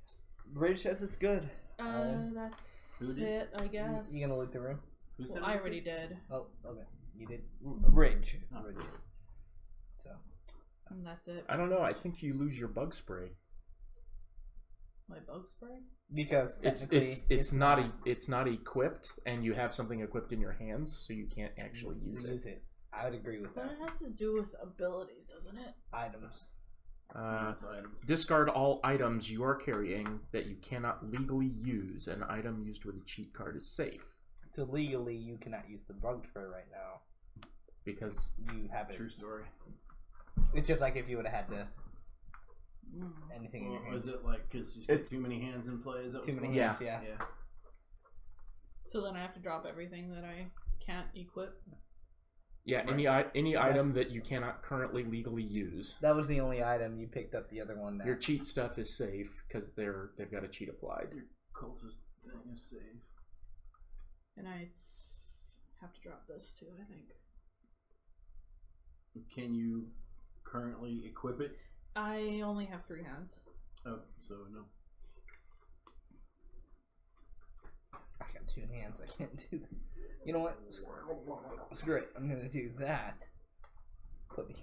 S2: Bridge says it's good.
S3: That's
S1: Who did?
S3: it, I guess.
S2: You gonna loot the room?
S1: Who said
S3: Well, I
S1: it?
S3: already did.
S2: Oh, okay. You did? Bridge.
S1: Oh.
S2: Bridge. So.
S3: And that's it.
S4: I don't know. I think you lose your bug spray.
S3: My bug spray?
S2: Because
S4: It's
S2: technically
S4: it's not equipped, and you have something equipped in your hands, so you can't actually use it.
S2: I would agree with
S3: But
S2: that.
S3: it has to do with abilities, doesn't it?
S2: Items.
S1: That's items.
S4: Discard all items you are carrying that you cannot legally use. An item used with a cheat card is safe
S2: So legally, you cannot use the bug spray right now
S4: because
S2: you have it.
S1: True story.
S2: It's just like if you would have had to anything in your
S1: Well,
S2: hand.
S1: was it like because you stick too many hands in play? Is that
S2: Too
S1: what's
S2: many
S1: going
S2: hands,
S1: on?
S2: yeah.
S1: Yeah.
S3: So then I have to drop everything that I can't equip.
S4: yeah,
S1: Right.
S4: any item that you cannot currently legally use.
S2: That was the only item you picked up. The other one. Now.
S4: Your cheat stuff is safe because they've got a cheat applied.
S1: Your cultist thing is safe.
S3: And I have to drop this too, I think.
S1: Can you currently equip it?
S3: I only have 3 hands.
S1: Oh, so no.
S2: I got 2 hands. I can't do that. You know what? Screw it. I'm gonna do that.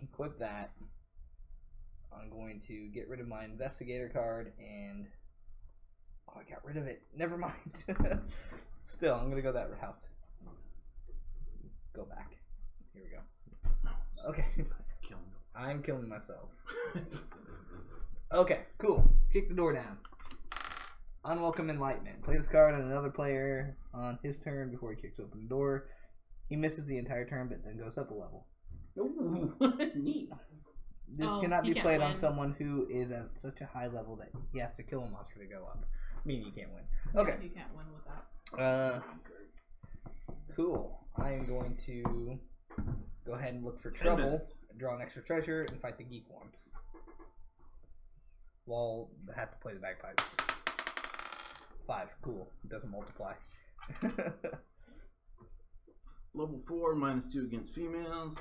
S2: Equip that. I'm going to get rid of my investigator card and I got rid of it. Never mind. Still, I'm gonna go that route. Go back. Here we go. Okay.
S1: Kill him.
S2: I'm killing myself. Okay, cool. Kick the door down. Unwelcome enlightenment. Play this card on another player on his turn before he kicks open the door. He misses the entire turn, but then goes up a level.
S1: Ooh, neat.
S2: This
S3: Oh,
S2: cannot
S3: he
S2: be
S3: can't
S2: played on
S3: win.
S2: someone who is at such a high level that he has to kill a monster to go up. Meaning you can't win. Okay.
S3: You can't win with that.
S2: Cool. I am going to go ahead and look for
S1: 10
S2: trouble,
S1: minutes.
S2: draw an extra treasure, and fight the geek once. Well, I have to play the bagpipes. 5. Cool. It doesn't multiply.
S1: Level 4, -2 against females.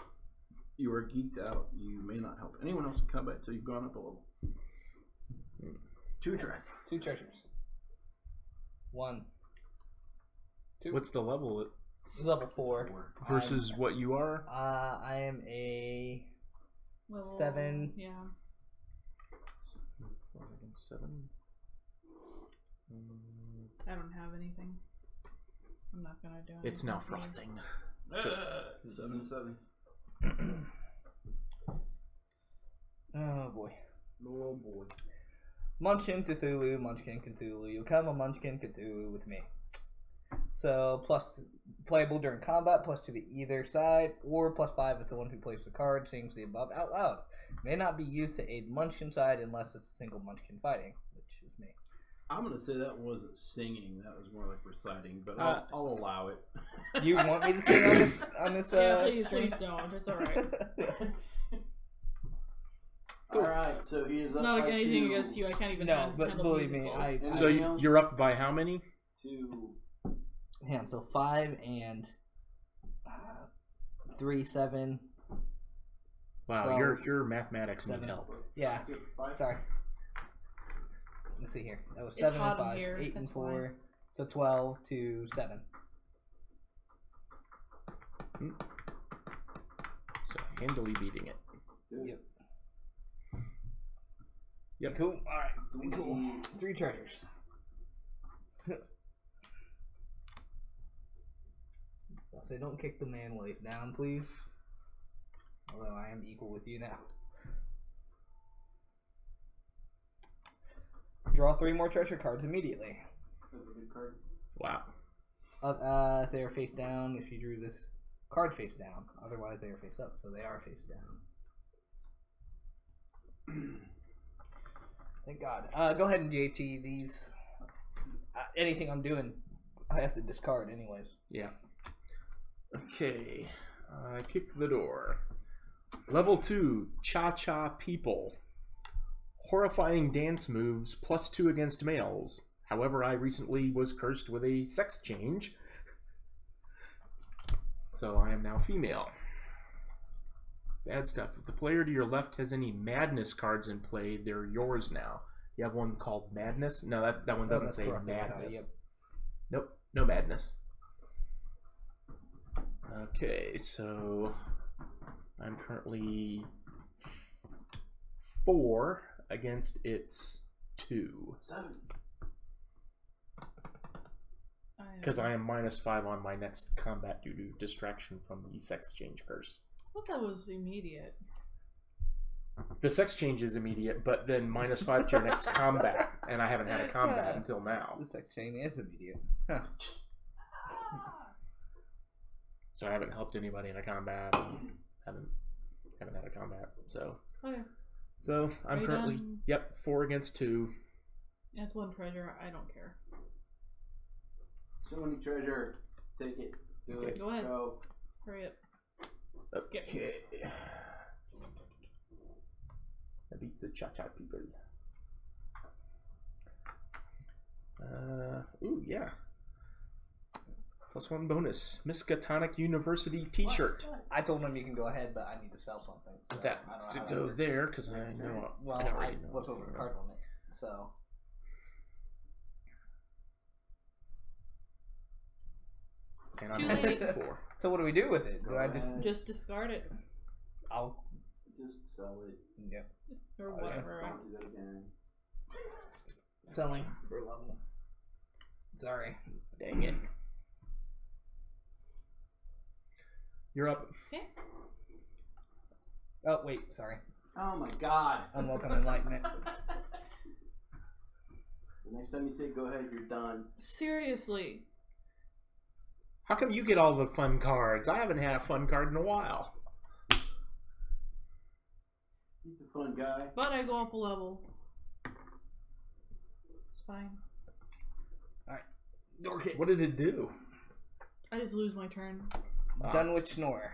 S1: You are geeked out. You may not help anyone else in combat until you've gone up a level. 2 tries.
S2: 2 treasures. 1. 2.
S4: What's the level
S2: level 4?
S4: versus what you are?
S2: I am a
S3: Level,
S2: 7.
S3: Yeah.
S4: 7.
S3: I don't have anything. I'm not gonna do anything.
S4: It's now frothing.
S1: 7/7.
S2: Oh boy.
S1: Oh boy.
S2: Munchkin Cthulhu, Munchkin Cthulhu. You become a Munchkin Cthulhu with me. So plus playable during combat, plus to the either side, or +5 if the one who plays the card sings the above out loud. May not be used to aid Munchkin side unless it's a single Munchkin fighting, which is me.
S1: I'm gonna say that wasn't singing. That was more like reciting, but I'll allow it.
S2: Do you want me to sing on this?
S3: Yeah, please
S2: stream?
S3: don't. It's alright.
S2: Cool.
S1: Alright, so he is
S3: It's
S1: up
S3: not
S1: by
S3: anything
S1: 2.
S3: against you. I can't even
S2: No, but
S3: handle
S2: believe me,
S3: musicals.
S1: Anything
S4: So
S1: else?
S4: you're up by how many?
S1: 2.
S2: Yeah, so 5 and 3, 7.
S4: Wow,
S2: 12,
S4: your mathematics need
S2: 7.
S4: help.
S2: Yeah,
S1: 2, 5.
S2: sorry. Let's see here. That was
S3: It's
S2: 7
S3: hot
S2: and
S3: in
S2: 5,
S3: here,
S2: 8 and
S3: that's
S2: 4. So 12 to 7.
S4: So handily beating it.
S2: Yep.
S4: Yep.
S2: Cool. All right. Cool. 3 treasures. So don't kick the man while he's down, please. Although I am equal with you now. Draw 3 more treasure cards immediately.
S1: That's a good card.
S4: Wow.
S2: If they are face down, if you drew this card face down. Otherwise, they are face up, so they are face down. Thank God. Go ahead and JT these. Anything I'm doing, I have to discard anyways.
S4: Yeah. Okay. I kick the door. Level 2, Cha-Cha People. Horrifying dance moves, +2 against males. However, I recently was cursed with a sex change. So I am now female. Bad stuff. If the player to your left has any madness cards in play, they're yours now. You have one called Madness? No, that one doesn't say
S2: correct.
S4: madness.
S2: Yep.
S4: Nope, no madness. Okay, so I'm currently 4 against its 2.
S1: 7.
S4: Because I am -5 on my next combat due to distraction from the sex change curse.
S3: I thought that was immediate.
S4: The sex change is immediate, but then -5 to your next combat, and I haven't had a combat until now.
S2: The sex chain is immediate. Huh.
S4: So I haven't helped anybody in a combat. Haven't had a combat. So
S3: Okay.
S4: So I'm
S3: Are you
S4: currently
S3: done?
S4: 4 against 2.
S3: That's 1 treasure. I don't care.
S1: So many treasure. Take it. Do
S4: Okay.
S1: it.
S3: Go ahead.
S1: Go.
S3: Hurry up.
S4: Okay. That beats the Cha-Cha People. Ooh, yeah. +1 bonus. Miskatonic University T-shirt.
S2: I told him you can go ahead, but I need to sell something. So
S4: That
S2: I don't know
S4: to
S2: how that
S4: go
S2: works.
S4: there because I know.
S2: Well,
S4: I
S2: I
S4: already know.
S2: was over the card limit, so.
S4: And I'm
S3: Too
S4: on
S3: late.
S4: 4.
S2: So what do we do with it? Do
S1: Go
S2: I just?
S1: ahead.
S3: Just discard it.
S2: I'll.
S1: Just sell it.
S2: Yep.
S3: Or
S2: Okay.
S3: whatever.
S1: Don't do that again.
S2: Selling for level. Sorry.
S4: Dang it. You're up.
S3: Okay.
S2: Oh wait, sorry.
S1: Oh my god.
S2: Unwelcome enlightenment.
S1: The next time you say go ahead, you're done.
S3: Seriously.
S4: How come you get all the fun cards? I haven't had a fun card in a while.
S1: He's a fun guy.
S3: But I go up a level. It's fine.
S2: Okay.
S4: What did it do?
S3: I just lose my turn.
S2: Dunwich Snore.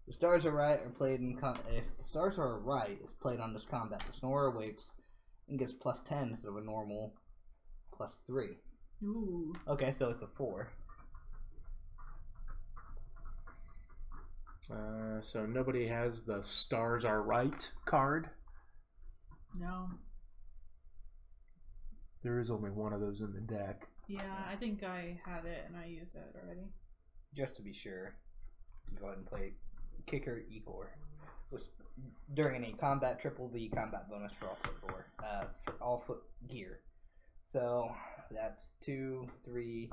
S2: The stars are right or played in if the stars are right, if played on this combat, the Snorer awakes and gets +10 instead of a normal +3.
S3: Ooh.
S2: Okay, so it's a 4.
S4: So nobody has the stars are right card.
S3: No.
S4: There is only one of those in the deck.
S3: Yeah, I think I had it and I used it already.
S2: Just to be sure, go ahead and play Kicker Ecor. During any combat, triple the combat bonus for all foot gear. So that's 2, 3,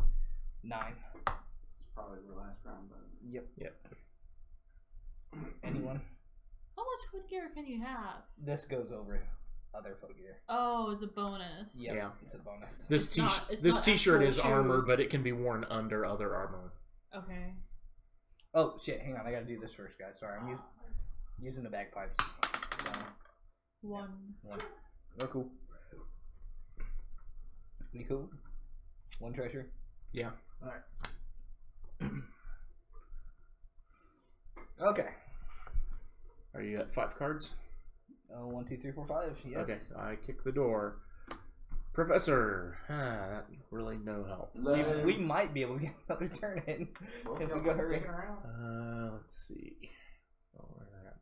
S2: 9.
S1: This is probably the last round, but
S2: Yep.
S4: Yep.
S2: Anyone?
S3: How much foot gear can you have?
S2: This goes over. other footgear.
S3: Oh, it's a bonus.
S2: Yep,
S4: Yeah.
S2: it's a bonus.
S4: This
S3: It's not
S4: t-shirt
S3: actual
S4: is armor,
S3: shoes.
S4: but it can be worn under other armor.
S3: Okay.
S2: Oh shit! Hang on, I gotta do this first, guys. Sorry, I'm using the bagpipes. So,
S3: One.
S2: oh, cool. You cool? One treasure.
S4: Yeah.
S2: All right. Okay.
S4: Are you at 5 cards?
S2: 1, 2, 3, 4, 5. Yes.
S4: Okay, I kick the door. Professor, that really no help.
S2: We might be able to get another turn in if we go hurry.
S4: Let's see. Oh, where am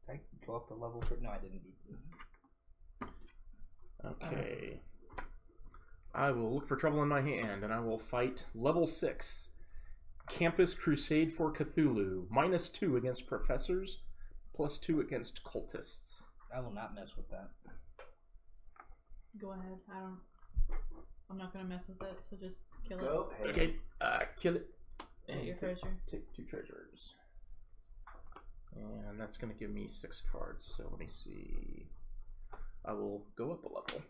S4: I?
S2: Did I go up a level for? No, I didn't.
S4: Okay. I will look for trouble in my hand, and I will fight level 6. Campus Crusade for Cthulhu. -2 against professors, +2 against cultists.
S2: I will not mess with that.
S3: Go ahead. I'm not gonna mess with it, so just kill
S1: Go ahead.
S4: Okay, kill it.
S3: it. Get your
S4: And
S3: treasure.
S4: take 2 treasures. And that's going to give me 6 cards. So let me see. I will go up a level.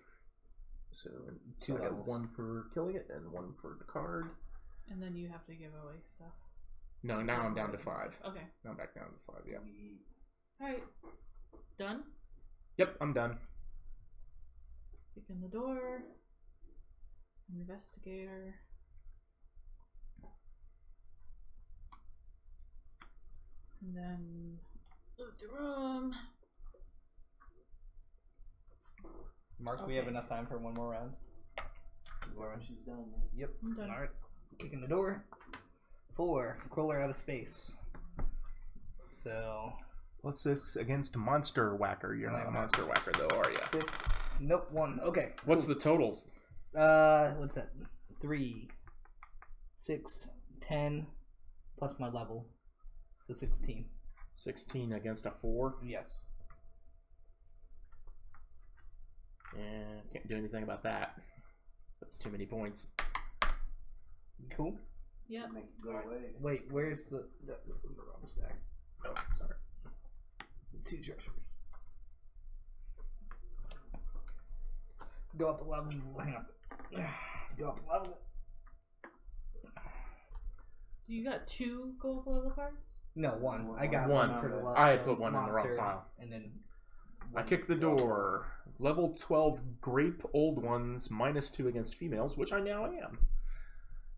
S4: So
S2: 2
S4: I got
S2: levels.
S4: 1 for killing it and 1 for the card.
S3: And then you have to give away stuff.
S4: No, now I'm down to 5.
S3: Okay.
S4: Now I'm back down to 5, yeah.
S3: Alright. Done?
S4: Yep, I'm done.
S3: Kick in the door. Investigator. And then loot the room.
S2: Mark, we have enough time for one more round.
S1: When she's done.
S2: Yep.
S3: I'm done.
S2: Alright. Kicking the door. 4. Crawler out of space. So
S4: +6 against Monster Whacker. You're not a Monster Whacker, though, are you?
S2: 6. Nope. 1. Okay.
S4: What's the totals?
S2: What's that? 3, 6, 10, plus my level, so 16.
S4: 16 against a 4.
S2: Yes.
S4: Yeah, can't do anything about that. That's too many points.
S2: Cool.
S3: Yep.
S1: Make it go away.
S2: Wait, where's the? That's the wrong stack.
S4: Oh, sorry.
S2: 2 treasures. Go up a level. Hang on. Go up a level.
S3: You got 2 go up level cards?
S2: No, 1. I got
S4: One.
S2: one for the level.
S4: I had put one in the wrong
S2: monster,
S4: pile.
S2: and then
S4: I kick the door. Level 12 Grape Old Ones, -2 against females, which I now am.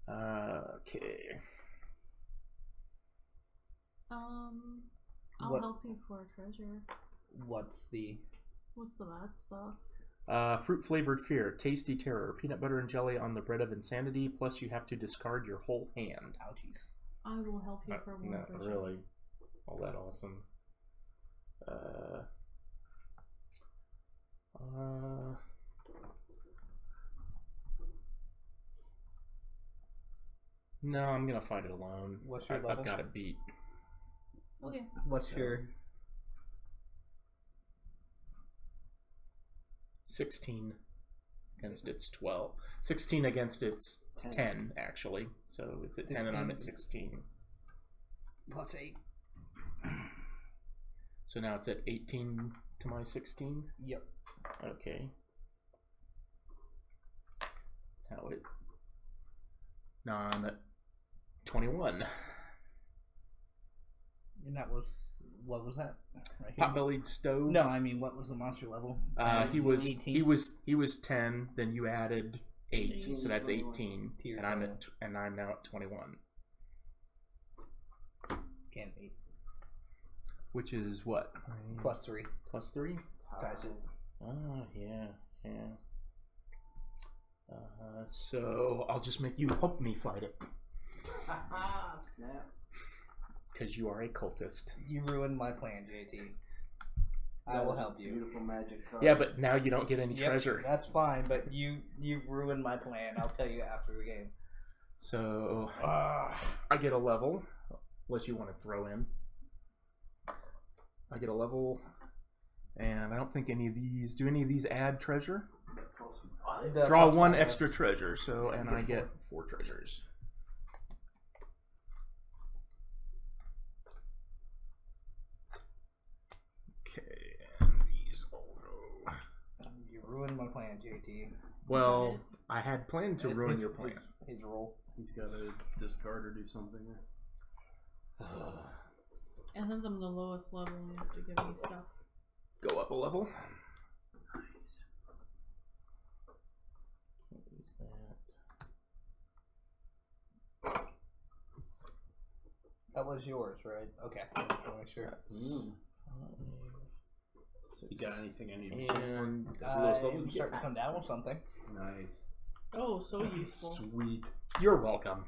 S4: Okay.
S3: I'll
S2: What-
S3: help you for a treasure.
S2: What's the?
S3: What's the bad stuff?
S4: Fruit flavored fear, tasty terror, peanut butter and jelly on the bread of insanity. Plus, you have to discard your whole hand.
S2: Ouchies.
S3: I will help you for one
S4: Not
S3: treasure.
S4: really all that awesome. No, I'm gonna fight it alone.
S2: What's your
S4: I've
S2: level?
S4: got it beat.
S3: Okay.
S2: What's your?
S4: 16 against its 12. 16 against its 10, actually. So it's at 10 and I'm at 16.
S2: Plus 8.
S4: So now it's at 18 to my 16?
S2: Yep.
S4: Okay. Now I'm at 21.
S2: And that was, what was that? Right here?
S4: Pot-bellied stove.
S2: No, I mean, what was the monster level?
S4: He was
S2: 18?
S4: he was 10. Then you added 8,
S3: 18,
S4: so that's
S1: 21.
S4: 18.
S2: Tier
S4: And I'm
S2: 21.
S4: and I'm now at 21,
S2: Can't be.
S4: which is what?
S2: Plus 3.
S4: Plus 3.
S2: Guys,
S4: Oh yeah. So I'll just make you help me fight it,
S1: Snap.
S4: because you are a cultist.
S2: you ruined my plan, JT. I
S1: That
S2: will
S1: was a
S2: help you.
S1: Beautiful magic card.
S4: Yeah, but now you don't get any
S2: Yep,
S4: treasure.
S2: That's fine, but you ruined my plan. I'll tell you after the game.
S4: So I get a level, unless you want to throw in. I get a level, and I don't think any of these do any of these add treasure.
S2: The
S4: Draw
S2: plus
S4: 1
S2: 5,
S4: extra
S2: yes.
S4: treasure, so and I
S2: Get
S4: get 4 treasures.
S2: ruined my plan, JT.
S4: Well, I had planned to
S2: It's
S4: ruin
S2: his-
S4: your plan.
S2: His roll.
S1: He's got to discard or do something.
S3: And since I'm the lowest level, you have to give me stuff.
S4: Go up a level.
S1: Nice.
S4: Can't use that.
S2: That was yours, right? Okay. I just wanna make sure.
S1: You got anything I need?
S4: And
S1: That's the lowest level
S2: I'm
S1: you
S2: starting to
S1: get.
S2: come down with something.
S1: Nice.
S3: Oh, so useful.
S1: Sweet.
S4: you're welcome.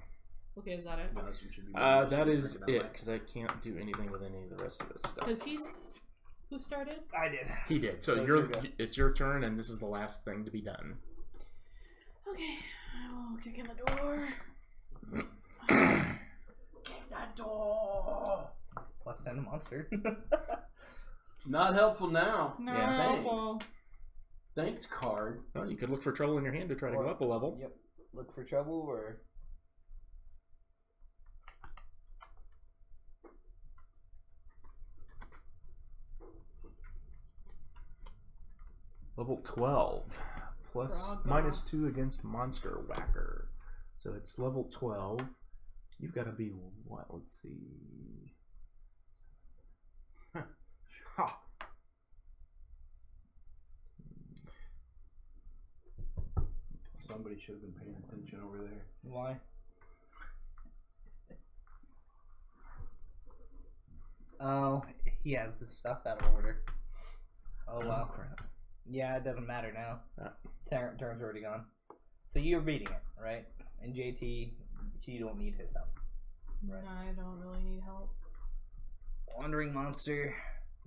S3: Okay, is that it?
S1: No, this one should be
S4: That
S1: more
S4: is
S1: interesting than
S4: it, because I can't do anything with any of the rest of this stuff.
S3: Because who started?
S2: I did.
S4: He did. So
S2: So it's
S4: you're
S2: your go.
S4: it's your turn, and this is the last thing to be done.
S3: Okay, I will kick in the door.
S1: Kick that door.
S2: Plus 10 to monster.
S1: Not helpful now.
S3: No.
S1: Thanks. Thanks, card.
S4: Well, you could look for trouble in your hand to try to go up a level.
S2: Yep. Look for trouble or.
S4: Level 12. Plus
S3: Frog
S4: minus
S3: off.
S4: 2 against Monster Whacker. So it's level 12. You've got to be what? Let's see.
S1: Ha. Somebody should have been paying attention over there.
S2: Why? Oh, he has his stuff out of order. Oh, wow.
S4: Crap.
S2: Yeah, it doesn't matter now.
S4: Ah.
S2: Turn's already gone. So you're beating it, right? And JT, you don't need his help. Right.
S3: I don't really need help.
S2: Wandering Monster,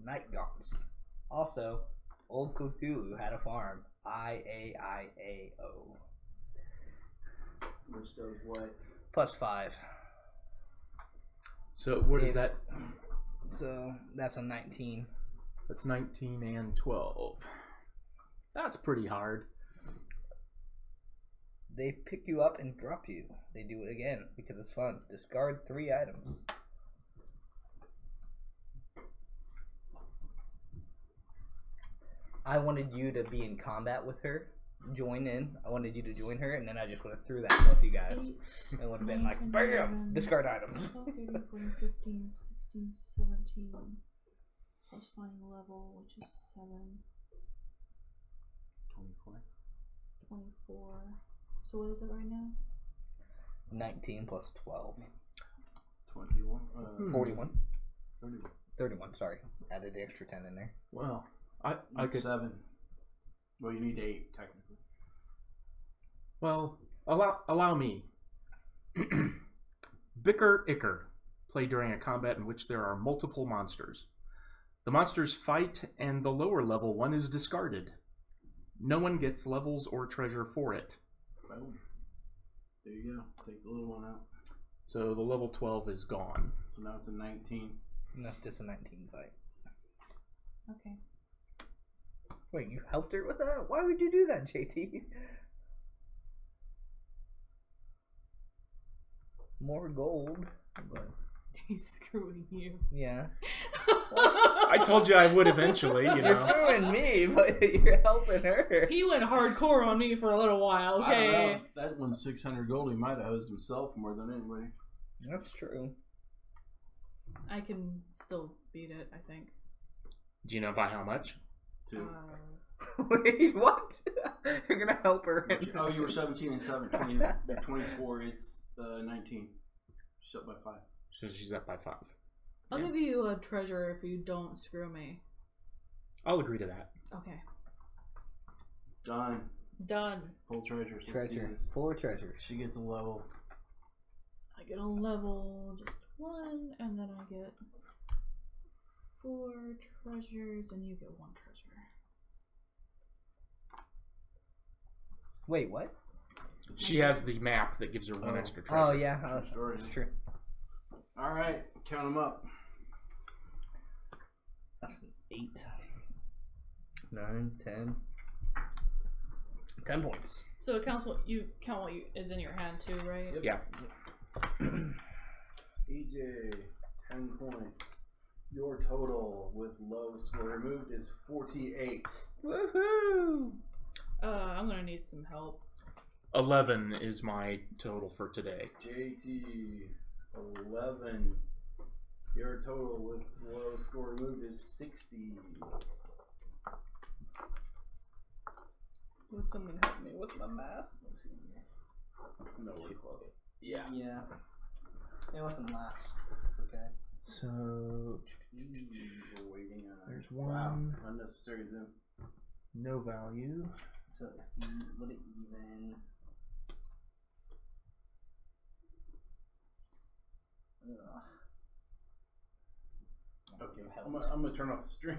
S2: Night Gaunts. Also, Old Cthulhu had a farm. IAIAO.
S1: Which does what?
S2: Plus 5.
S4: So what is
S2: If-
S4: that?
S2: So that's a 19.
S4: That's 19 and 12. That's pretty hard.
S2: They pick you up and drop you. They do it again because it's fun. Discard 3 items. I wanted you to be in combat with her. Join in. I wanted you to join her, and then I just would have threw that at both you guys.
S3: 8,
S2: It would have been like,
S3: 9, 10,
S2: BAM!
S3: 11,
S2: Discard items.
S3: 12, 13, 14, 15, 16, 17. Plus my level, which is 7,
S1: 24.
S3: 24. So what is it right now?
S2: 19 plus 12.
S1: 21.
S2: 41.
S1: 31.
S2: 31, sorry. Added the extra 10 in there.
S4: Well, I
S1: Like
S4: could.
S1: 7. Well, you need 8, technically.
S4: Well, allow me. Bicker Icker. Play during a combat in which there are multiple monsters. The monsters fight, and the lower level one is discarded. No one gets levels or treasure for it.
S1: Boom. There you go. Take the little one out.
S4: So the level 12 is gone.
S1: So now it's a 19.
S2: No, just a 19 fight.
S3: Okay.
S2: Wait, you helped her with that? Why would you do that, JT? More gold. But
S3: He's screwing you.
S2: yeah.
S4: I told you I would eventually, you
S2: You're
S4: know.
S2: screwing me, but you're helping her.
S3: He went hardcore on me for a little while,
S1: I don't
S3: okay?
S1: know. That one's 600 gold. He might have hosed himself more than anybody.
S2: That's true.
S3: I can still beat it, I think.
S4: Do you know by how much?
S1: 2.
S2: Wait, what? You're gonna help her.
S1: Oh, you were 17 and 7. 20, you're 24. It's 19. She's up by 5.
S4: So she's up by 5.
S3: I'll
S4: Yeah.
S3: give you a treasure if you don't screw me.
S4: I'll agree to that.
S3: Okay.
S1: Done.
S3: Done.
S1: Full treasure. Let's do
S2: Treasure.
S1: this.
S2: 4 treasures.
S1: She gets a level.
S3: I get a level just 1, and then I get 4 treasures, and you get 1 treasure.
S2: Wait, what?
S4: She has the map that gives her 1
S1: Oh.
S4: extra treasure.
S2: Oh, yeah.
S1: True story.
S2: That's true.
S1: All right. Count them up.
S2: That's an 8. 9, 10. 10 points.
S3: So it counts what you is in your hand too, right?
S1: Yep.
S4: Yeah.
S1: EJ, 10 points. Your total with low score removed is 48.
S2: Woohoo!
S3: I'm gonna need some help.
S4: 11 is my total for today.
S1: JT, 11. Your total with low score removed is 60.
S3: Will someone help me with my math?
S1: Let's see. No, we're close.
S2: Yeah. It wasn't last. Okay.
S4: So
S1: We're waiting on.
S4: there's one.
S1: Wow, unnecessary zoom.
S4: No value.
S2: So if you let it even.
S1: Okay, I'm gonna turn off the stream.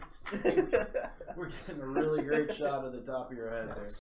S1: We're getting a really great shot of the top of your head there.